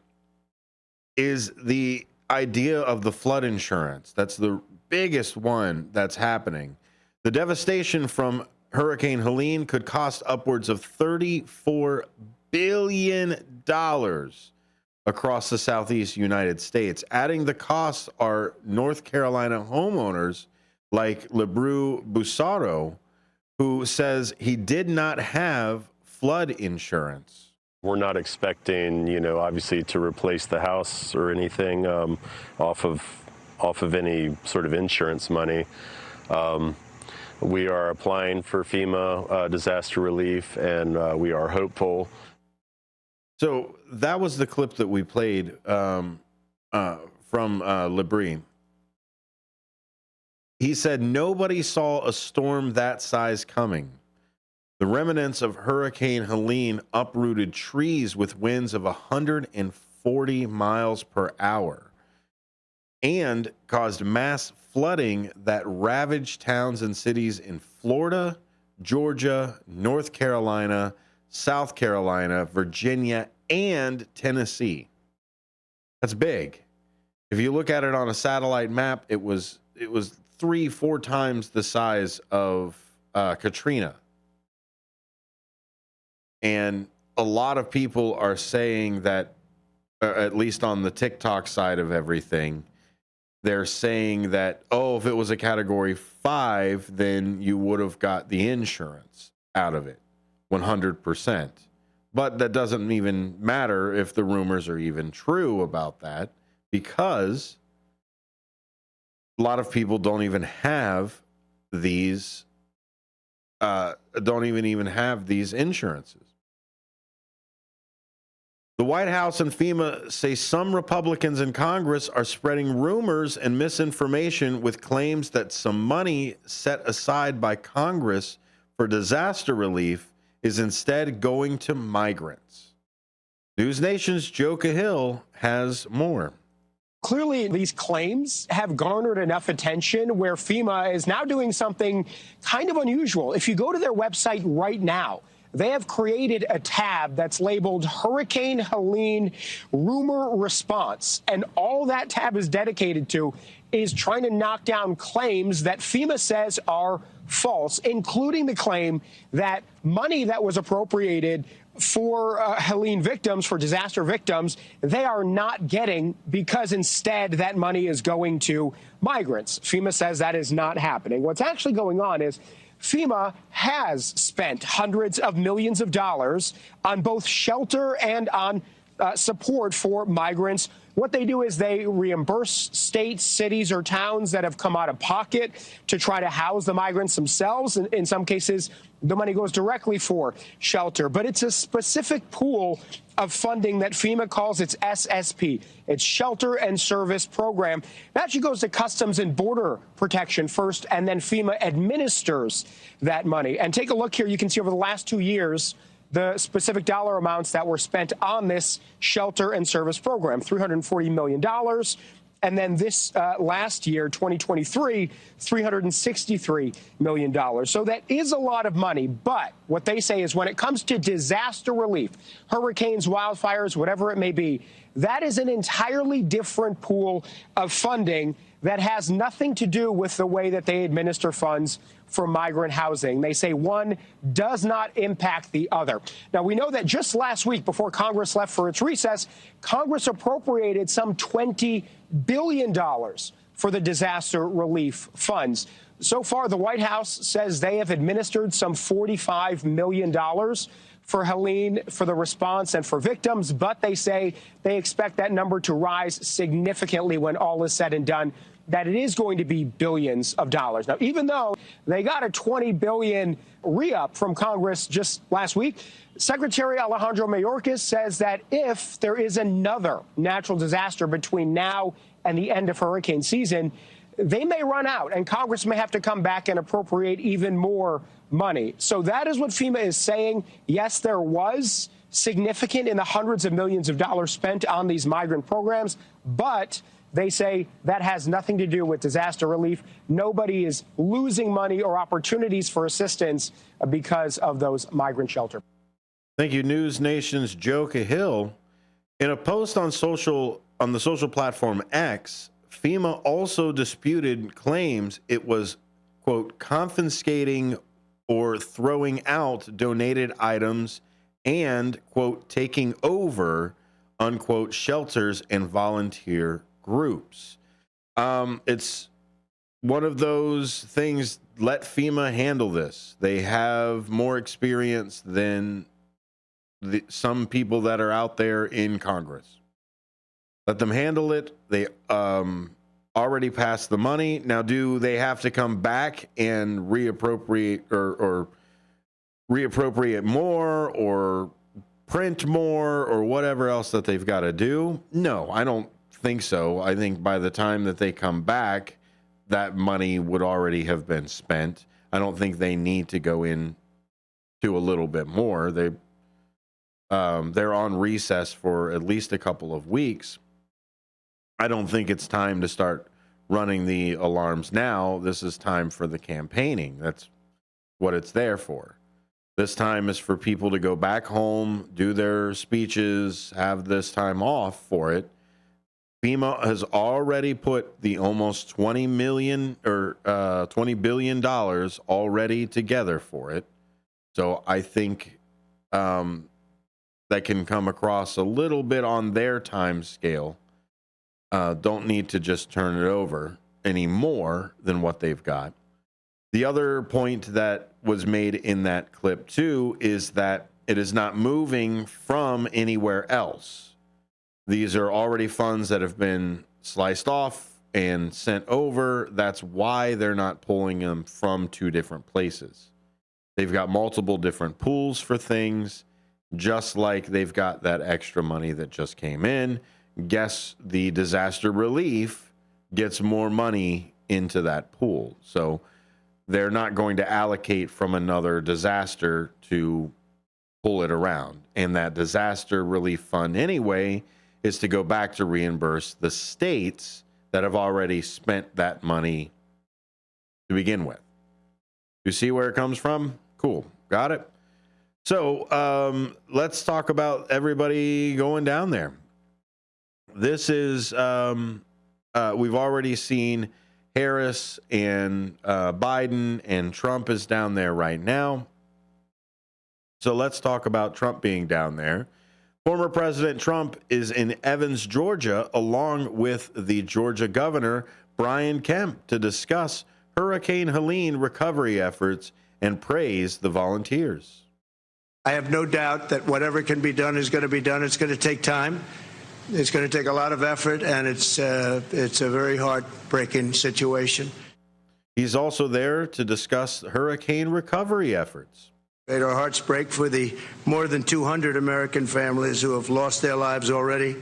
is the idea of the flood insurance. That's the biggest one that's happening. The devastation from Hurricane Helene could cost upwards of $34 billion across the Southeast United States. Adding the costs are North Carolina homeowners like LeBrew Busaro, who says he did not have flood insurance. We're not expecting, obviously to replace the house or anything off of any sort of insurance money. We are applying for FEMA disaster relief, and we are hopeful. So that was the clip that we played from LeBrie. He said nobody saw a storm that size coming. The remnants of Hurricane Helene uprooted trees with winds of 140 miles per hour and caused mass flooding that ravaged towns and cities in Florida, Georgia, North Carolina, South Carolina, Virginia, and Tennessee. That's big. If you look at it on a satellite map, it was 3-4 times the size of Katrina. And a lot of people are saying that, at least on the TikTok side of everything, they're saying that, if it was a category 5, then you would have got the insurance out of it 100%. But that doesn't even matter if the rumors are even true about that, because a lot of people don't even have these insurances. The White House and FEMA say some Republicans in Congress are spreading rumors and misinformation with claims that some money set aside by Congress for disaster relief is instead going to migrants. News Nation's Joe Cahill has more. Clearly, these claims have garnered enough attention where FEMA is now doing something kind of unusual. If you go to their website right now, they have created a tab that's labeled Hurricane Helene Rumor Response. And all that tab is dedicated to is trying to knock down claims that FEMA says are false, including the claim that money that was appropriated for Helene victims, for disaster victims, they are not getting because instead that money is going to migrants. FEMA says that is not happening. What's actually going on is FEMA has spent hundreds of millions of dollars on both shelter and on support for migrants. What they do is they reimburse states, cities, or towns that have come out of pocket to try to house the migrants themselves. In some cases, the money goes directly for shelter. But it's a specific pool of funding that FEMA calls its SSP, its Shelter and Service Program. That actually goes to Customs and Border Protection first, and then FEMA administers that money. And take a look here. You can see over the last 2 years, the specific dollar amounts that were spent on this shelter and service program, $340 million. And then this last year, 2023, $363 million. So that is a lot of money. But what they say is when it comes to disaster relief, hurricanes, wildfires, whatever it may be, that is an entirely different pool of funding that has nothing to do with the way that they administer funds for migrant housing. They say one does not impact the other. Now, we know that just last week, before Congress left for its recess, Congress appropriated some $20 billion for the disaster relief funds. So far, the White House says they have administered some $45 million for Helene, for the response and for victims, but they say they expect that number to rise significantly when all is said and done, that it is going to be billions of dollars. Now, even though they got a $20 billion re-up from Congress just last week, Secretary Alejandro Mayorkas says that if there is another natural disaster between now and the end of hurricane season, they may run out and Congress may have to come back and appropriate even more money. So that is what FEMA is saying. Yes, there was significant in the hundreds of millions of dollars spent on these migrant programs, but they say that has nothing to do with disaster relief. Nobody is losing money or opportunities for assistance because of those migrant shelters. Thank you, News Nation's Joe Cahill. In a post on the social platform X, FEMA also disputed claims it was, quote, confiscating or throwing out donated items and, quote, taking over, unquote, shelters and volunteer groups. It's one of those things, let FEMA handle this. They have more experience than some people that are out there in Congress. Let them handle it. They already passed the money. Now, do they have to come back and reappropriate or reappropriate more or print more or whatever else that they've got to do? No, I don't think so. I think by the time that they come back, that money would already have been spent. I don't think they need to go in to a little bit more. They're on recess for at least a couple of weeks. I don't think it's time to start running the alarms now. This is time for the campaigning. That's what it's there for. This time is for people to go back home, do their speeches, have this time off for it. FEMA has already put the almost $20 billion already together for it. So I think that can come across a little bit on their time scale. Don't need to just turn it over any more than what they've got. The other point that was made in that clip too is that it is not moving from anywhere else. These are already funds that have been sliced off and sent over. That's why they're not pulling them from two different places. They've got multiple different pools for things, just like they've got that extra money that just came in. Guess the disaster relief gets more money into that pool. So they're not going to allocate from another disaster to pull it around. And that disaster relief fund anyway is to go back to reimburse the states that have already spent that money to begin with. You see where it comes from? Cool. Got it? So let's talk about everybody going down there. This is, we've already seen Harris and Biden, and Trump is down there right now. So let's talk about Trump being down there. Former President Trump is in Evans, Georgia, along with the Georgia governor, Brian Kemp, to discuss Hurricane Helene recovery efforts and praise the volunteers. I have no doubt that whatever can be done is going to be done. It's going to take time. It's going to take a lot of effort, and it's a very heartbreaking situation. He's also there to discuss hurricane recovery efforts. Our hearts break for the more than 200 American families who have lost their lives already.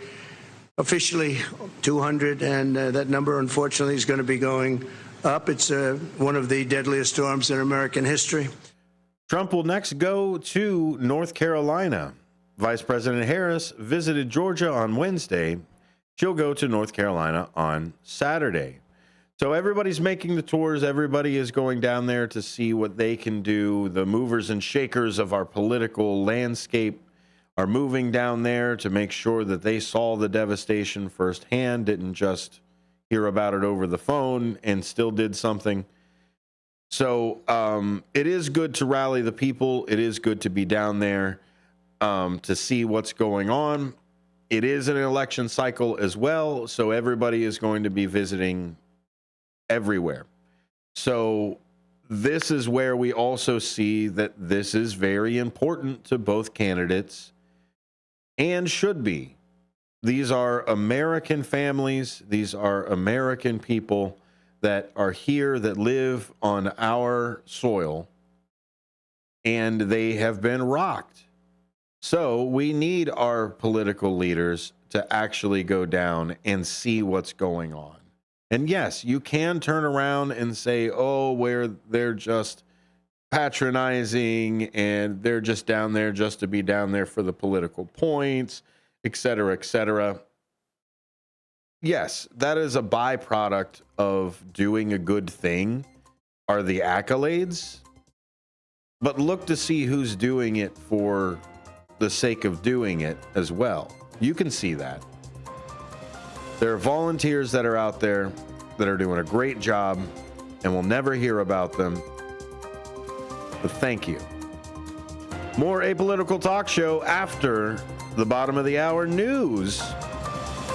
Officially 200, and that number, unfortunately, is going to be going up. It's one of the deadliest storms in American history. Trump will next go to North Carolina. Vice President Harris visited Georgia on Wednesday. She'll go to North Carolina on Saturday. So everybody's making the tours. Everybody is going down there to see what they can do. The movers and shakers of our political landscape are moving down there to make sure that they saw the devastation firsthand, didn't just hear about it over the phone, and still did something. So it is good to rally the people. It is good to be down there to see what's going on. It is an election cycle as well, so everybody is going to be visiting everywhere. So this is where we also see that this is very important to both candidates and should be. These are American families. These are American people that are here, that live on our soil, and they have been rocked. So we need our political leaders to actually go down and see what's going on. And yes, you can turn around and say, oh, where they're just patronizing and they're just down there just to be down there for the political points, et cetera, et cetera. Yes, that is a byproduct of doing a good thing, are the accolades. But look to see who's doing it for the sake of doing it as well. You can see that. There are volunteers that are out there that are doing a great job, and we'll never hear about them. But thank you. More Apolitical Talk Show after the bottom of the hour news.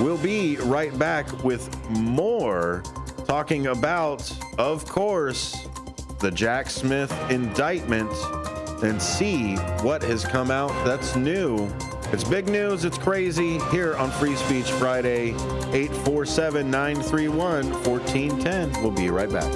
We'll be right back with more talking about, of course, the Jack Smith indictment and see what has come out that's new. It's big news. It's crazy here on Free Speech Friday, 847-931-1410. We'll be right back.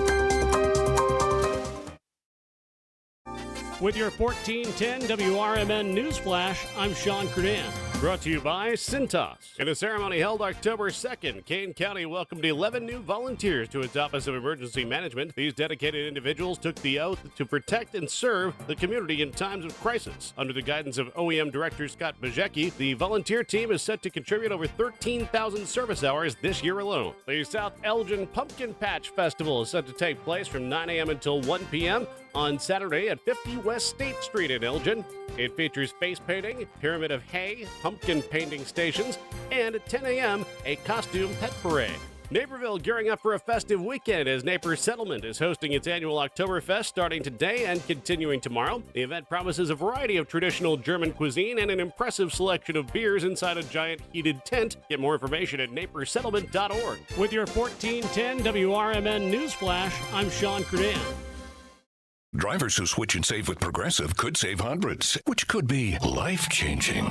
With your 1410 WRMN News Flash, I'm Sean Kernan. Brought to you by Cintas. In a ceremony held October 2nd, Kane County welcomed 11 new volunteers to its Office of Emergency Management. These dedicated individuals took the oath to protect and serve the community in times of crisis. Under the guidance of OEM Director Scott Bajecki, the volunteer team is set to contribute over 13,000 service hours this year alone. The South Elgin Pumpkin Patch Festival is set to take place from 9 a.m. until 1 p.m. on Saturday at 50 West State Street in Elgin. It features face painting, pyramid of hay, pumpkin painting stations, and at 10 a.m., a costume pet parade. Naperville gearing up for a festive weekend as Napier Settlement is hosting its annual Oktoberfest starting today and continuing tomorrow. The event promises a variety of traditional German cuisine and an impressive selection of beers inside a giant heated tent. Get more information at napiersettlement.org. With your 1410 WRMN News Flash, I'm Sean Kernan. Drivers who switch and save with Progressive could save hundreds, which could be life-changing.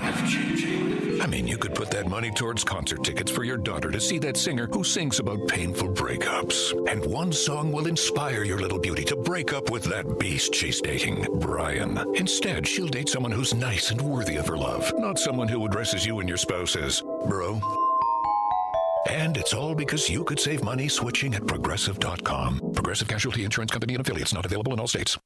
I mean, you could put that money towards concert tickets for your daughter to see that singer who sings about painful breakups. And one song will inspire your little beauty to break up with that beast she's dating, Brian. Instead, she'll date someone who's nice and worthy of her love, not someone who addresses you and your spouse as bro. And it's all because you could save money switching at Progressive.com. Progressive Casualty Insurance Company and affiliates, not available in all states.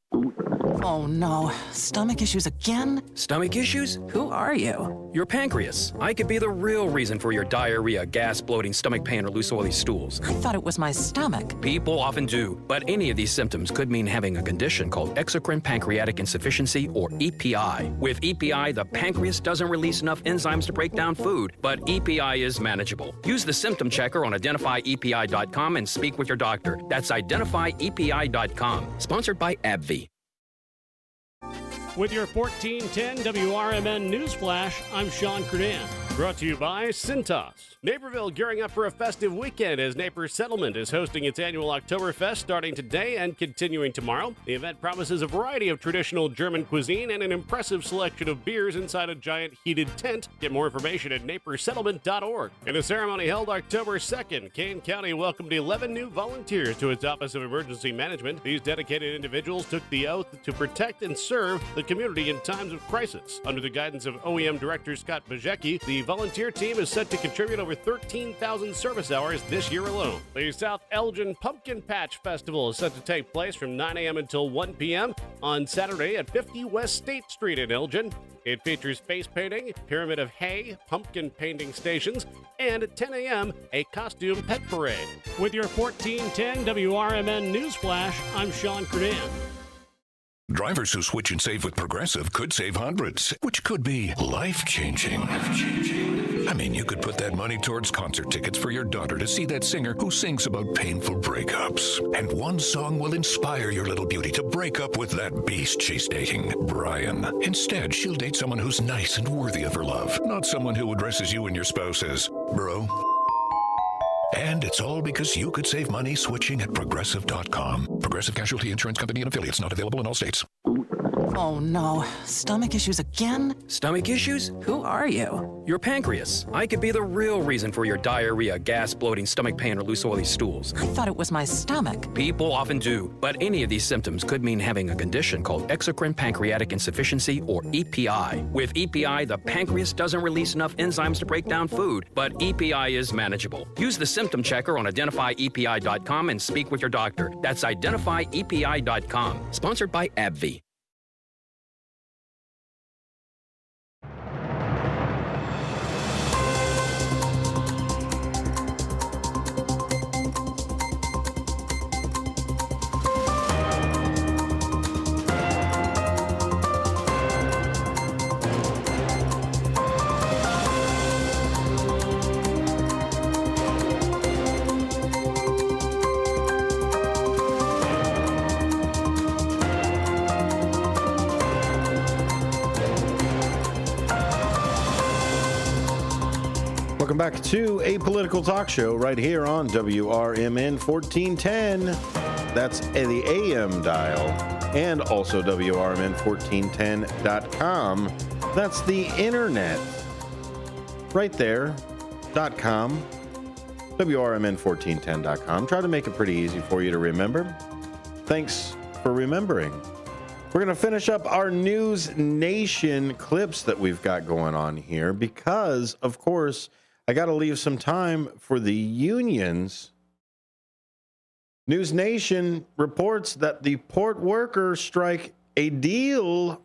Oh no, stomach issues again? Stomach issues? Who are you? Your pancreas. I could be the real reason for your diarrhea, gas, bloating, stomach pain, or loose oily stools. I thought it was my stomach. People often do, but any of these symptoms could mean having a condition called exocrine pancreatic insufficiency, or EPI. With EPI, the pancreas doesn't release enough enzymes to break down food, but EPI is manageable. Use the symptom checker on identifyepi.com and speak with your doctor. That's identifyepi.com. Sponsored by AbbVie. With your 1410 WRMN News Flash, I'm Sean Kernan. Brought to you by Cintas. Naperville gearing up for a festive weekend as Naper Settlement is hosting its annual Oktoberfest starting today and continuing tomorrow. The event promises a variety of traditional German cuisine and an impressive selection of beers inside a giant heated tent. Get more information at napersettlement.org. In a ceremony held October 2nd, Kane County welcomed 11 new volunteers to its Office of Emergency Management. These dedicated individuals took the oath to protect and serve the community in times of crisis. Under the guidance of OEM Director Scott Bajecki, the volunteer team is set to contribute over 13,000 service hours this year alone. The South Elgin Pumpkin Patch Festival is set to take place from 9 a.m. until 1 p.m. on Saturday at 50 West State Street in Elgin. It features face painting, pyramid of hay, pumpkin painting stations, and at 10 a.m., a costume pet parade. With your 1410 WRMN News Flash, I'm Sean Kernan. Drivers who switch and save with Progressive could save hundreds, which could be life-changing. I mean, you could put that money towards concert tickets for your daughter to see that singer who sings about painful breakups. And one song will inspire your little beauty to break up with that beast she's dating, Brian. Instead, she'll date someone who's nice and worthy of her love, not someone who addresses you and your spouse as bro. And it's all because you could save money switching at Progressive.com. Progressive Casualty Insurance Company and affiliates, not available in all states. Oh no, stomach issues again? Stomach issues? Who are you? Your pancreas. I could be the real reason for your diarrhea, gas, bloating, stomach pain, or loose oily stools. I thought it was my stomach. People often do, but any of these symptoms could mean having a condition called exocrine pancreatic insufficiency, or EPI. With EPI, the pancreas doesn't release enough enzymes to break down food, but EPI is manageable. Use the symptom checker on identifyepi.com and speak with your doctor. That's identifyepi.com. Sponsored by AbbVie. Welcome back to A Political Talk Show right here on WRMN 1410. That's the AM dial, and also WRMN1410.com. That's the internet. Right there, .com. WRMN1410.com. Try to make it pretty easy for you to remember. Thanks for remembering. We're going to finish up our News Nation clips that we've got going on here because, of course, I got to leave some time for the unions. News Nation reports that the port workers strike a deal.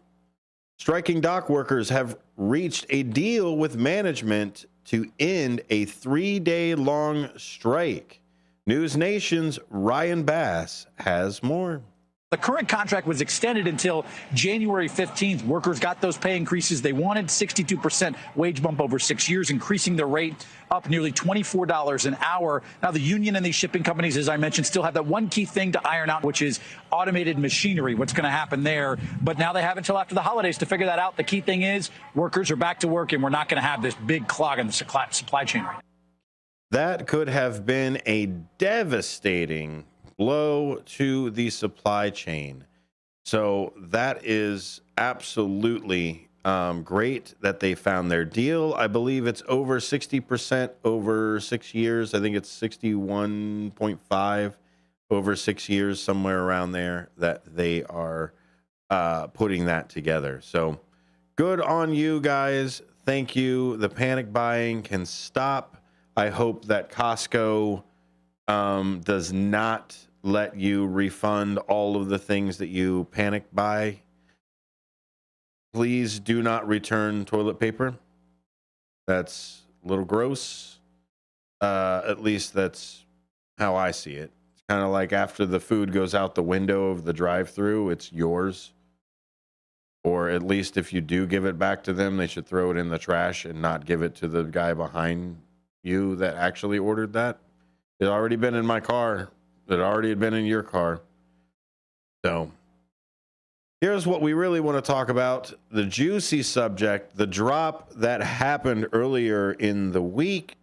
Striking dock workers have reached a deal with management to end a 3-day-long strike. News Nation's Ryan Bass has more. The current contract was extended until January 15th. Workers got those pay increases they wanted, 62% wage bump over 6 years, increasing their rate up nearly $24 an hour. Now, the union and these shipping companies, as I mentioned, still have that one key thing to iron out, which is automated machinery, what's going to happen there. But now they have until after the holidays to figure that out. The key thing is workers are back to work, and we're not going to have this big clog in the supply chain right now. That could have been a devastating blow to the supply chain. So that is absolutely great that they found their deal. I believe it's over 60% over 6 years. I think it's 61.5 over 6 years, somewhere around there, that they are putting that together. So good on you guys. Thank you. The panic buying can stop. I hope that Costco does not let you refund all of the things that you panicked buy. Please do not return toilet paper. That's a little gross. At least that's how I see it. It's kind of like after the food goes out the window of the drive-thru, it's yours. Or at least if you do give it back to them, they should throw it in the trash and not give it to the guy behind you that actually ordered that. It had already been in my car. It already had been in your car. So here's what we really want to talk about. The juicy subject, the drop that happened earlier in the week,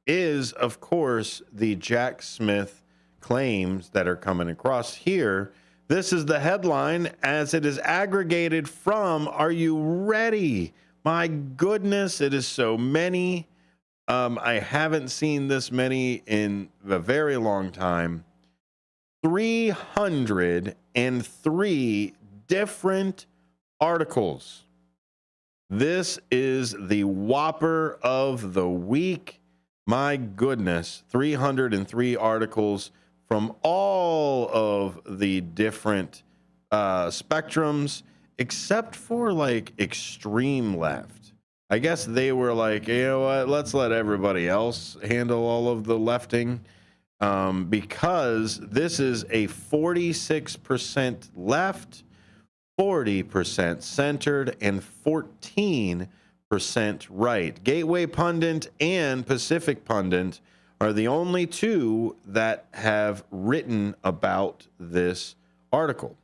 is, of course, the Jack Smith claims that are coming across here. This is the headline as it is aggregated from, are you ready? My goodness, it is so many. I haven't seen this many in a very long time. 303 different articles. This is the whopper of the week. My goodness, 303 articles from all of the different spectrums, except for like extreme left. I guess they were like, you know what, let's let everybody else handle all of the lefting, because this is a 46% left, 40% centered, and 14% right. Gateway Pundit and Pacific Pundit are the only two that have written about this article.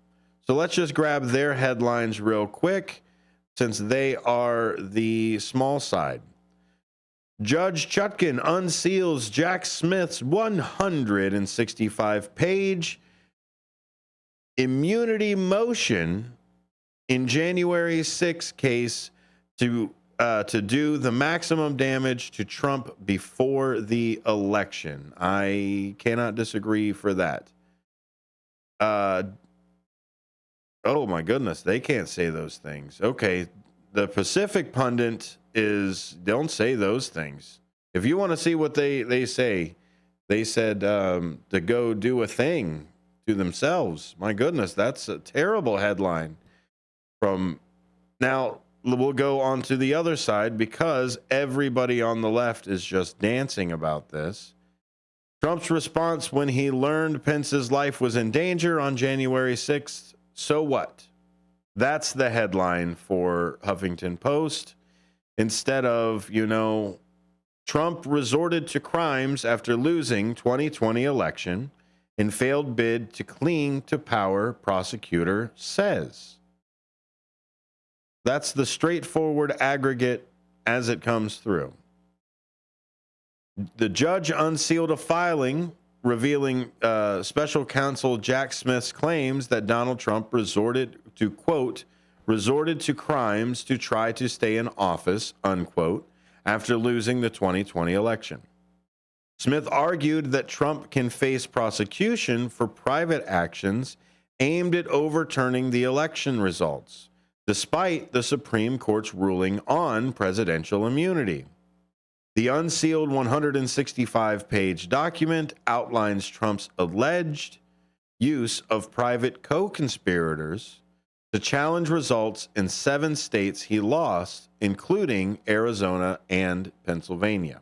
So let's just grab their headlines real quick, since they are the small side. Judge Chutkan unseals Jack Smith's 165-page immunity motion in January 6 case to do the maximum damage to Trump before the election. I cannot disagree for that. Oh my goodness, they can't say those things. Okay, the Pacific Pundit is, don't say those things. If you want to see what they say, they said to go do a thing to themselves. My goodness, that's a terrible headline. From now, we'll go on to the other side because everybody on the left is just dancing about this. Trump's response when he learned Pence's life was in danger on January 6th. So what? That's the headline for Huffington Post. Instead of, Trump resorted to crimes after losing 2020 election in failed bid to cling to power, prosecutor says. That's the straightforward aggregate as it comes through. The judge unsealed a filing revealing special counsel Jack Smith's claims that Donald Trump resorted to, quote, resorted to crimes to try to stay in office, unquote, after losing the 2020 election. Smith argued that Trump can face prosecution for private actions aimed at overturning the election results, despite the Supreme Court's ruling on presidential immunity. The unsealed 165-page document outlines Trump's alleged use of private co-conspirators to challenge results in 7 states he lost, including Arizona and Pennsylvania.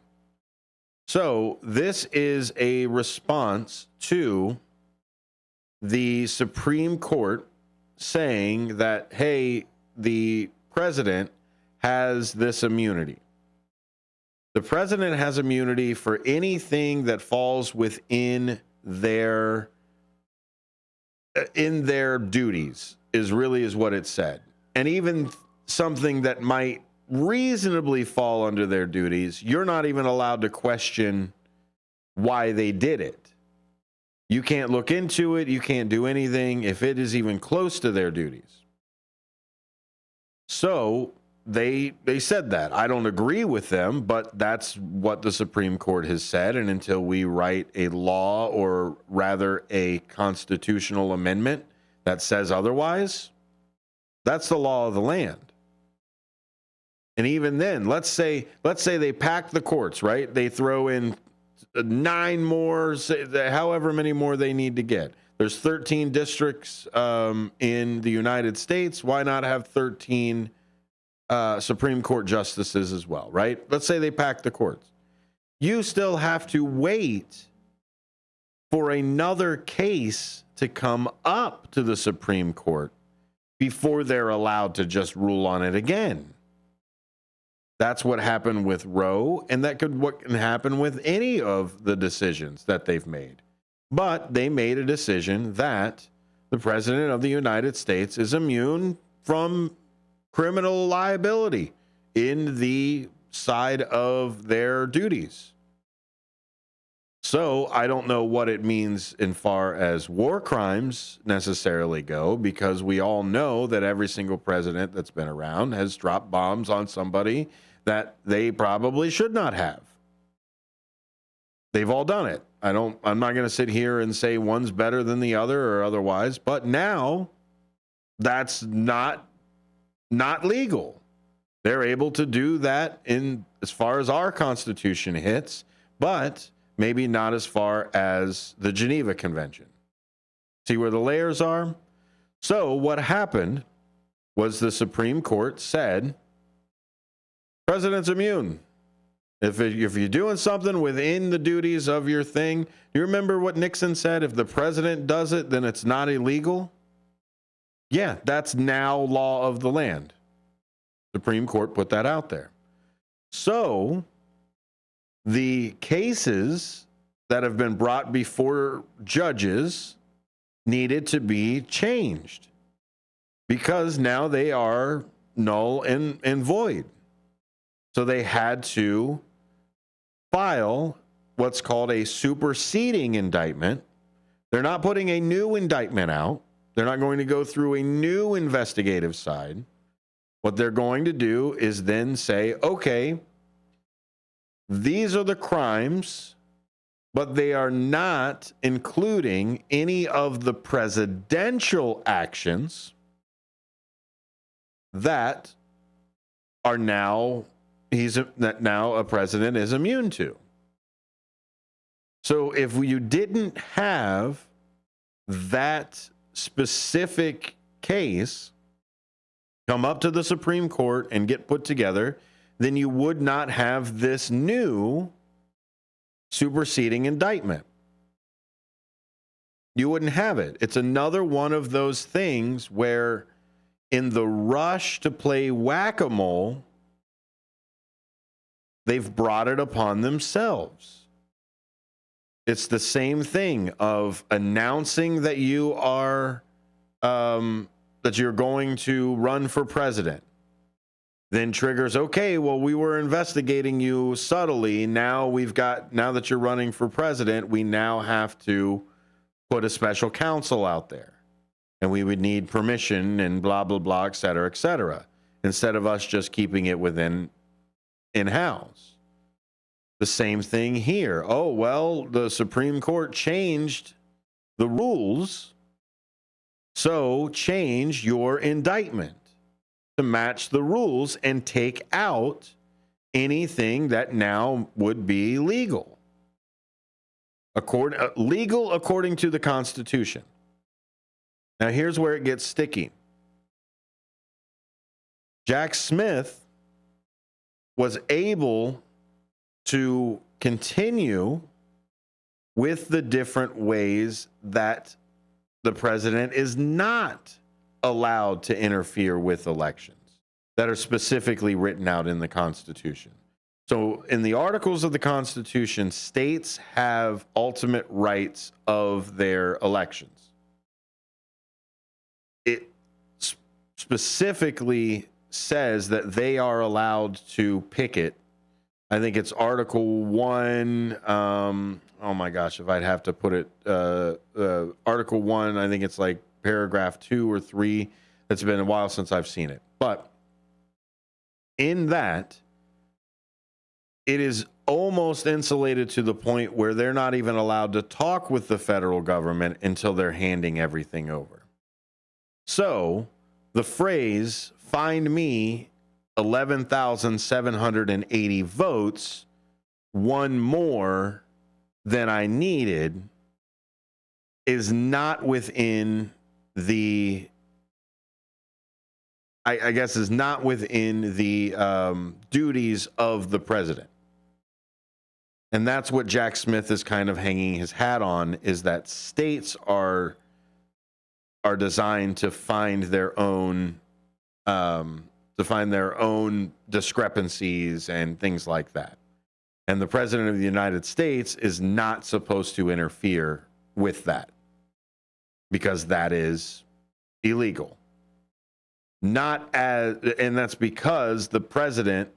So this is a response to the Supreme Court saying that, hey, the president has this immunity. The president has immunity for anything that falls within their duties, is what it said. And even something that might reasonably fall under their duties, you're not even allowed to question why they did it. You can't look into it. You can't do anything if it is even close to their duties. So they said that. I don't agree with them, but that's what the Supreme Court has said. And until we write a law, or rather a constitutional amendment that says otherwise, that's the law of the land. And even then, let's say they pack the courts, right? They throw in 9 more, however many more they need to get. There's 13 districts in the United States. Why not have 13 Supreme Court justices as well, right? Let's say they pack the courts. You still have to wait for another case to come up to the Supreme Court before they're allowed to just rule on it again. That's what happened with Roe, and what can happen with any of the decisions that they've made. But they made a decision that the President of the United States is immune from criminal liability in the side of their duties. So I don't know what it means in far as war crimes necessarily go, because we all know that every single president that's been around has dropped bombs on somebody that they probably should not have. They've all done it. I'm not going to sit here and say one's better than the other or otherwise, but now that's not legal. They're able to do that in as far as our Constitution hits, but maybe not as far as the Geneva Convention. See where the layers are? So what happened was the Supreme Court said, President's immune. If you're doing something within the duties of your thing, you remember what Nixon said? If the president does it, then it's not illegal. Yeah, that's now law of the land. Supreme Court put that out there. So the cases that have been brought before judges needed to be changed because now they are null and void. So they had to file what's called a superseding indictment. They're not putting a new indictment out. They're not going to go through a new investigative side. What they're going to do is then say, okay, these are the crimes, but they are not including any of the presidential actions that are now a president is immune to. So if you didn't have that specific case come up to the Supreme Court and get put together, then you would not have this new superseding indictment. You wouldn't have it. It's another one of those things where in the rush to play whack-a-mole, they've brought it upon themselves. It's the same thing of announcing that you are that you're going to run for president. Then triggers, okay, well, we were investigating you subtly. Now that you're running for president, we now have to put a special counsel out there. And we would need permission and blah, blah, blah, et cetera, instead of us just keeping it within in-house. The same thing here. Oh, well, the Supreme Court changed the rules, so change your indictment to match the rules and take out anything that now would be legal. Legal according to the Constitution. Now, here's where it gets sticky. Jack Smith was able to continue with the different ways that the president is not allowed to interfere with elections that are specifically written out in the Constitution. So in the Articles of the Constitution, states have ultimate rights of their elections. It specifically says that they are allowed to picket. I think it's Article 1. Oh my gosh, if I'd have to put it, Article 1, I think it's like paragraph 2 or 3. It's been a while since I've seen it. But in that, it is almost insulated to the point where they're not even allowed to talk with the federal government until they're handing everything over. So the phrase, find me 11,780 votes, one more than I needed is not within the, I guess, is not within the duties of the president. And that's what Jack Smith is kind of hanging his hat on, is that states are designed to find their own discrepancies and things like that. And the president of the United States is not supposed to interfere with that, because that is illegal. And that's because the president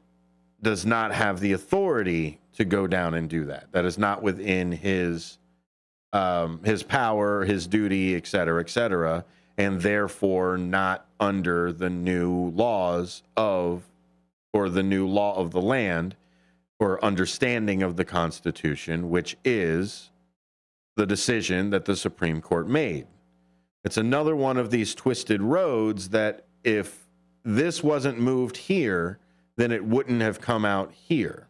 does not have the authority to go down and do that. That is not within his power, his duty, et cetera, and therefore not under the new laws or the new law of the land, or understanding of the Constitution, which is the decision that the Supreme Court made. It's another one of these twisted roads that if this wasn't moved here, then it wouldn't have come out here.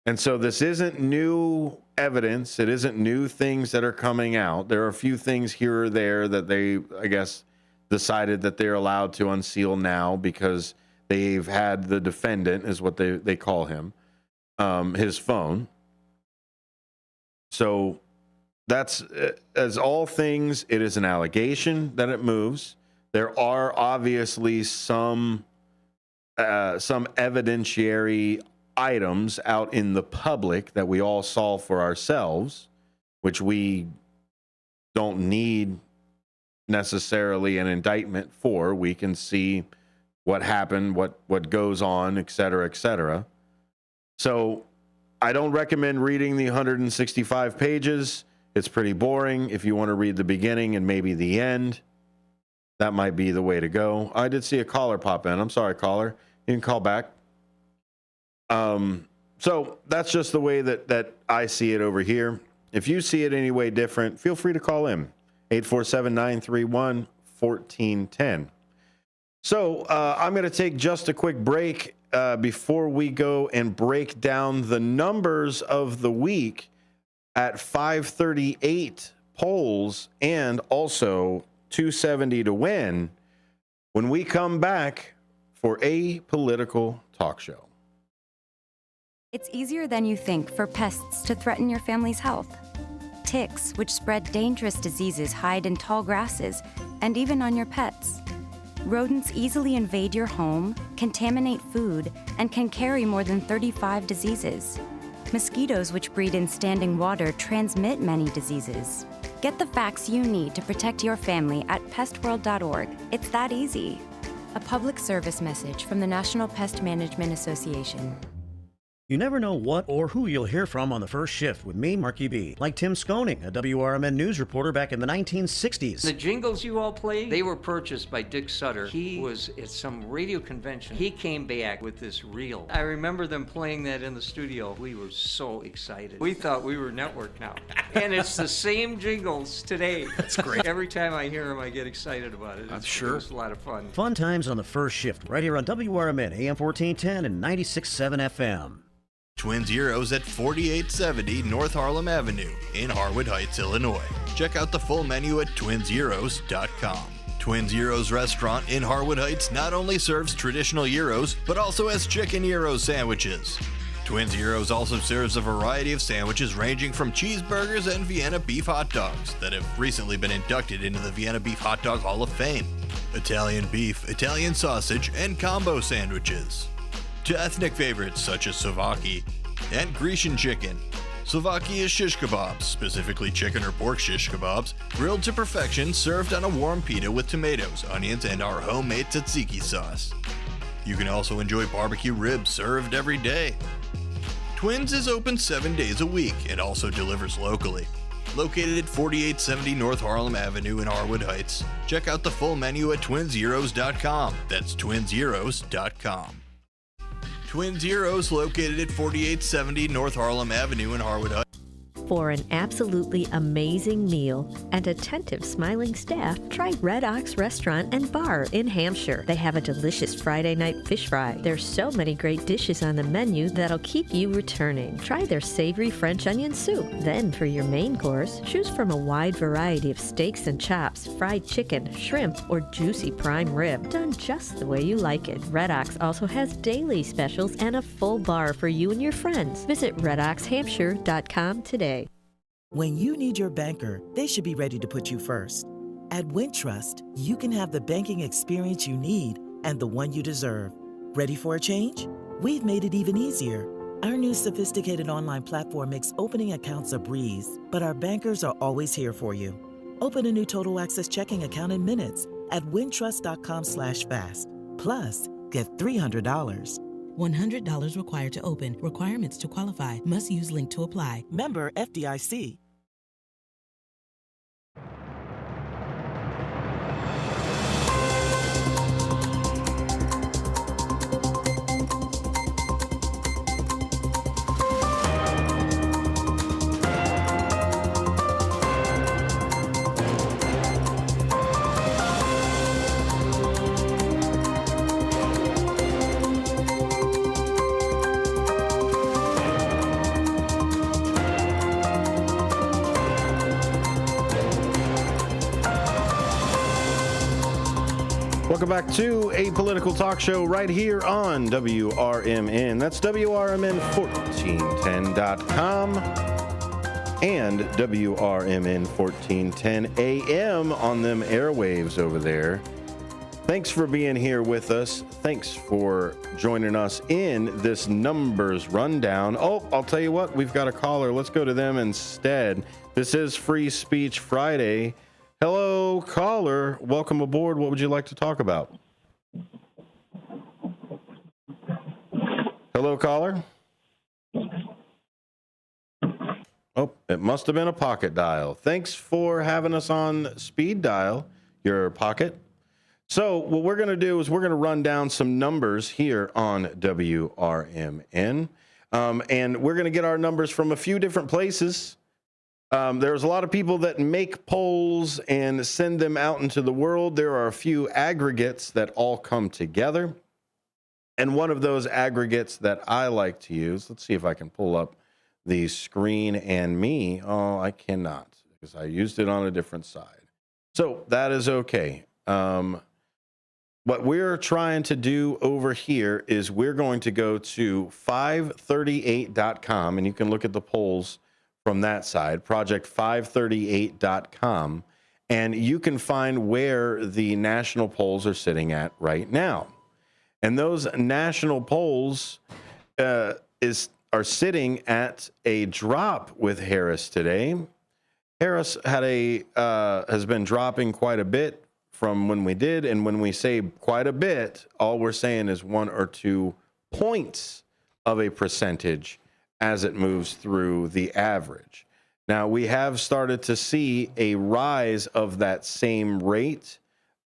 And so this isn't new evidence. It isn't new things that are coming out. There are a few things here or there that they, I guess, decided that they're allowed to unseal now because they've had the defendant, is what they call him, his phone. So that's, as all things, it is an allegation that it moves. There are obviously some evidentiary items out in the public that we all saw for ourselves, which we don't need necessarily an indictment for. We can see what happened, what goes on, et cetera. So I don't recommend reading the 165 pages. It's pretty boring. If you want to read the beginning and maybe the end, that might be the way to go. I did see a caller pop in. I'm sorry, caller. You can call back. So that's just the way that I see it over here. If you see it any way different, feel free to call in. 847-931-1410. So I'm going to take just a quick break before we go and break down the numbers of the week at 538 polls and also 270 to win when we come back for a political talk show. It's easier than you think for pests to threaten your family's health. Ticks, which spread dangerous diseases, hide in tall grasses and even on your pets. Rodents easily invade your home, contaminate food, and can carry more than 35 diseases. Mosquitoes, which breed in standing water, transmit many diseases. Get the facts you need to protect your family at pestworld.org. It's that easy. A public service message from the National Pest Management Association. You never know what or who you'll hear from on the first shift with me, Marky B. Like Tim Skoning, a WRMN news reporter back in the 1960s. The jingles you all played, they were purchased by Dick Sutter. He was at some radio convention. He came back with this reel. I remember them playing that in the studio. We were so excited. We thought we were network now. And it's the same jingles today. That's great. Every time I hear them, I get excited about it. I'm sure. It's a lot of fun. Fun times on the first shift, right here on WRMN, AM 1410 and 96.7 FM. Twin Zeros at 4870 North Harlem Avenue in Harwood Heights, Illinois. Check out the full menu at twinzeros.com. Twin Zeros Restaurant in Harwood Heights not only serves traditional gyros, but also has chicken gyro sandwiches. Twin Zeros also serves a variety of sandwiches ranging from cheeseburgers and Vienna beef hot dogs that have recently been inducted into the Vienna Beef Hot Dog Hall of Fame. Italian beef, Italian sausage, and combo sandwiches. To ethnic favorites such as Slovakia and Grecian chicken. Slovakia is shish kebabs, specifically chicken or pork shish kebabs, grilled to perfection, served on a warm pita with tomatoes, onions, and our homemade tzatziki sauce. You can also enjoy barbecue ribs served every day. Twins is open 7 days a week and also delivers locally. Located at 4870 North Harlem Avenue in Harwood Heights. Check out the full menu at twinzeros.com. That's twinzeros.com. Twin Zeros located at 4870 North Harlem Avenue in Harwood Heights. For an absolutely amazing meal and attentive smiling staff, try Red Ox Restaurant and Bar in Hampshire. They have a delicious Friday night fish fry. There's so many great dishes on the menu that'll keep you returning. Try their savory French onion soup. Then for your main course, choose from a wide variety of steaks and chops, fried chicken, shrimp, or juicy prime rib, done just the way you like it. Red Ox also has daily specials and a full bar for you and your friends. Visit redoxhampshire.com today. When you need your banker, they should be ready to put you first. At Wintrust, you can have the banking experience you need and the one you deserve. Ready for a change? We've made it even easier. Our new sophisticated online platform makes opening accounts a breeze, but our bankers are always here for you. Open a new Total Access checking account in minutes at wintrust.com/fast. Plus, get $300. $100 required to open. Requirements to qualify. Must use link to apply. Member FDIC. Welcome back to a political talk show right here on WRMN. That's WRMN1410.com and WRMN 1410 AM on them airwaves over there. Thanks for being here with us. Thanks for joining us in this numbers rundown. Oh, I'll tell you what, we've got a caller. Let's go to them instead. This is Free Speech Friday. Hello, caller. Welcome aboard. What would you like to talk about? Hello, caller. Oh, it must have been a pocket dial. Thanks for having us on speed dial, your pocket. So what we're going to do is we're going to run down some numbers here on WRMN. And we're going to get our numbers from a few different places. There's a lot of people that make polls and send them out into the world. There are a few aggregates that all come together. And one of those aggregates that I like to use, let's see if I can pull up the screen and me. Oh, I cannot because I used it on a different side. So that is okay. What we're trying to do over here is we're going to go to 538.com, and you can look at the polls from that side, project538.com, and you can find where the national polls are sitting at right now. And those national polls are sitting at a drop with Harris today. Harris has been dropping quite a bit from when we did, and when we say quite a bit, all we're saying is 1 or 2 points of a percentage as it moves through the average. Now, we have started to see a rise of that same rate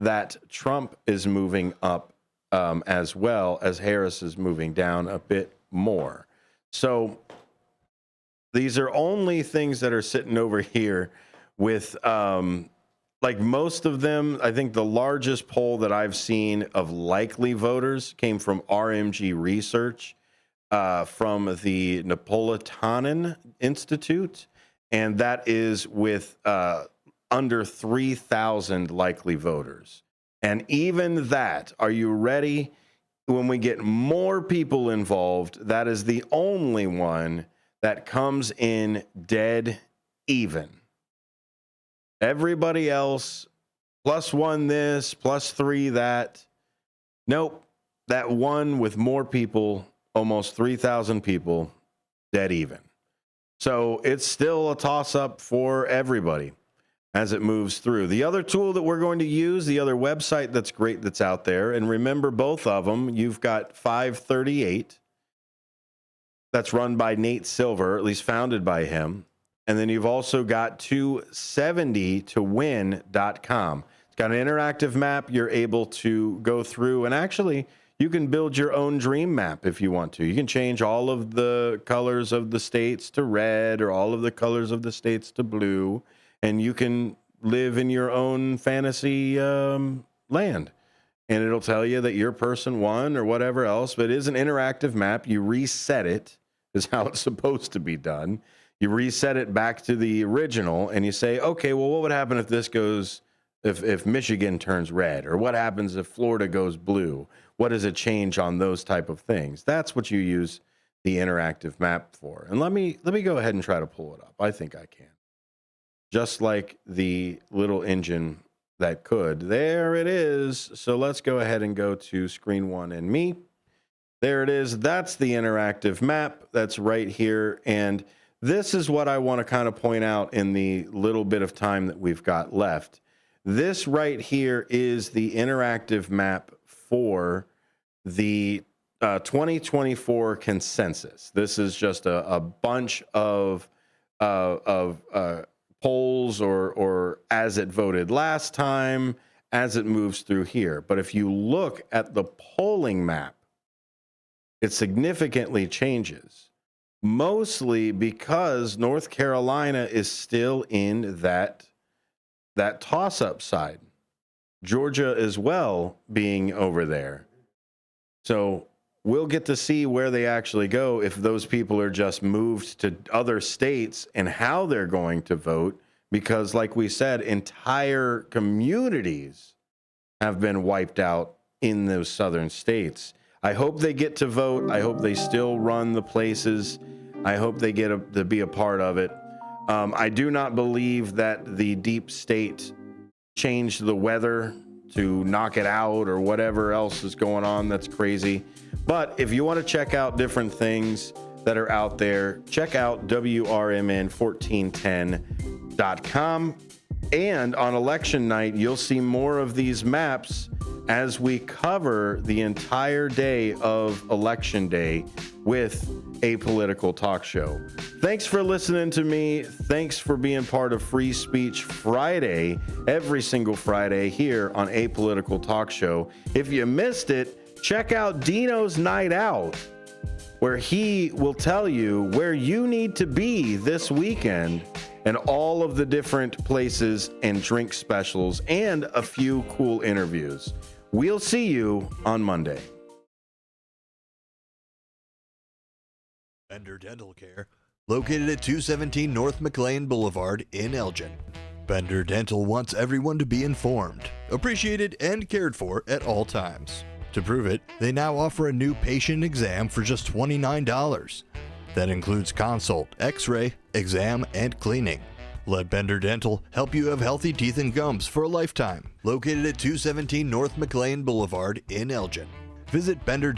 that Trump is moving up as well as Harris is moving down a bit more. So these are only things that are sitting over here with, like most of them, I think the largest poll that I've seen of likely voters came from RMG Research. From the Napolitanen Institute, and that is with under 3,000 likely voters. And even that, are you ready? When we get more people involved, that is the only one that comes in dead even. Everybody else, +1 this, +3 that. Nope, that one with more people, almost 3,000 people, dead even. So it's still a toss-up for everybody as it moves through. The other tool that we're going to use, the other website that's great that's out there, and remember both of them, you've got 538. That's run by Nate Silver, at least founded by him. And then you've also got 270towin.com. It's got an interactive map. You're able to go through, and actually, You can build your own dream map if you want to. You can change all of the colors of the states to red or all of the colors of the states to blue, and you can live in your own fantasy land. And it'll tell you that your person won or whatever else, but it is an interactive map. You reset it, is how it's supposed to be done. You reset it back to the original, and you say, okay, well, what would happen if this goes, if Michigan turns red? Or what happens if Florida goes blue? What does it change on those type of things? That's what you use the interactive map for. And let me go ahead and try to pull it up. I think I can. Just like the little engine that could. There it is. So let's go ahead and go to screen one and me. There it is. That's the interactive map that's right here. And this is what I want to kind of point out in the little bit of time that we've got left. This right here is the interactive map for the 2024 consensus. This is just a bunch of polls or as it voted last time, as it moves through here. But if you look at the polling map, it significantly changes, mostly because North Carolina is still in that toss-up side. Georgia as well being over there. So we'll get to see where they actually go if those people are just moved to other states and how they're going to vote, because like we said, entire communities have been wiped out in those southern states. I hope they get to vote. I hope they still run the places. I hope they get to be a part of it. I do not believe that the deep state changed the weather to knock it out or whatever else is going on. That's crazy. But if you want to check out different things that are out there, check out WRMN1410.com. And on election night, you'll see more of these maps as we cover the entire day of Election Day with a political talk show. Thanks for listening to me. Thanks for being part of Free Speech Friday, every single Friday here on A Political Talk Show. If you missed it, check out Dino's Night Out, where he will tell you where you need to be this weekend and all of the different places and drink specials and a few cool interviews. We'll see you on Monday. Bender Dental Care, located at 217 North McLean Boulevard in Elgin. Bender Dental wants everyone to be informed, appreciated, and cared for at all times. To prove it, they now offer a new patient exam for just $29. That includes consult, x-ray, exam, and cleaning. Let Bender Dental help you have healthy teeth and gums for a lifetime. Located at 217 North McLean Boulevard in Elgin. Visit Bender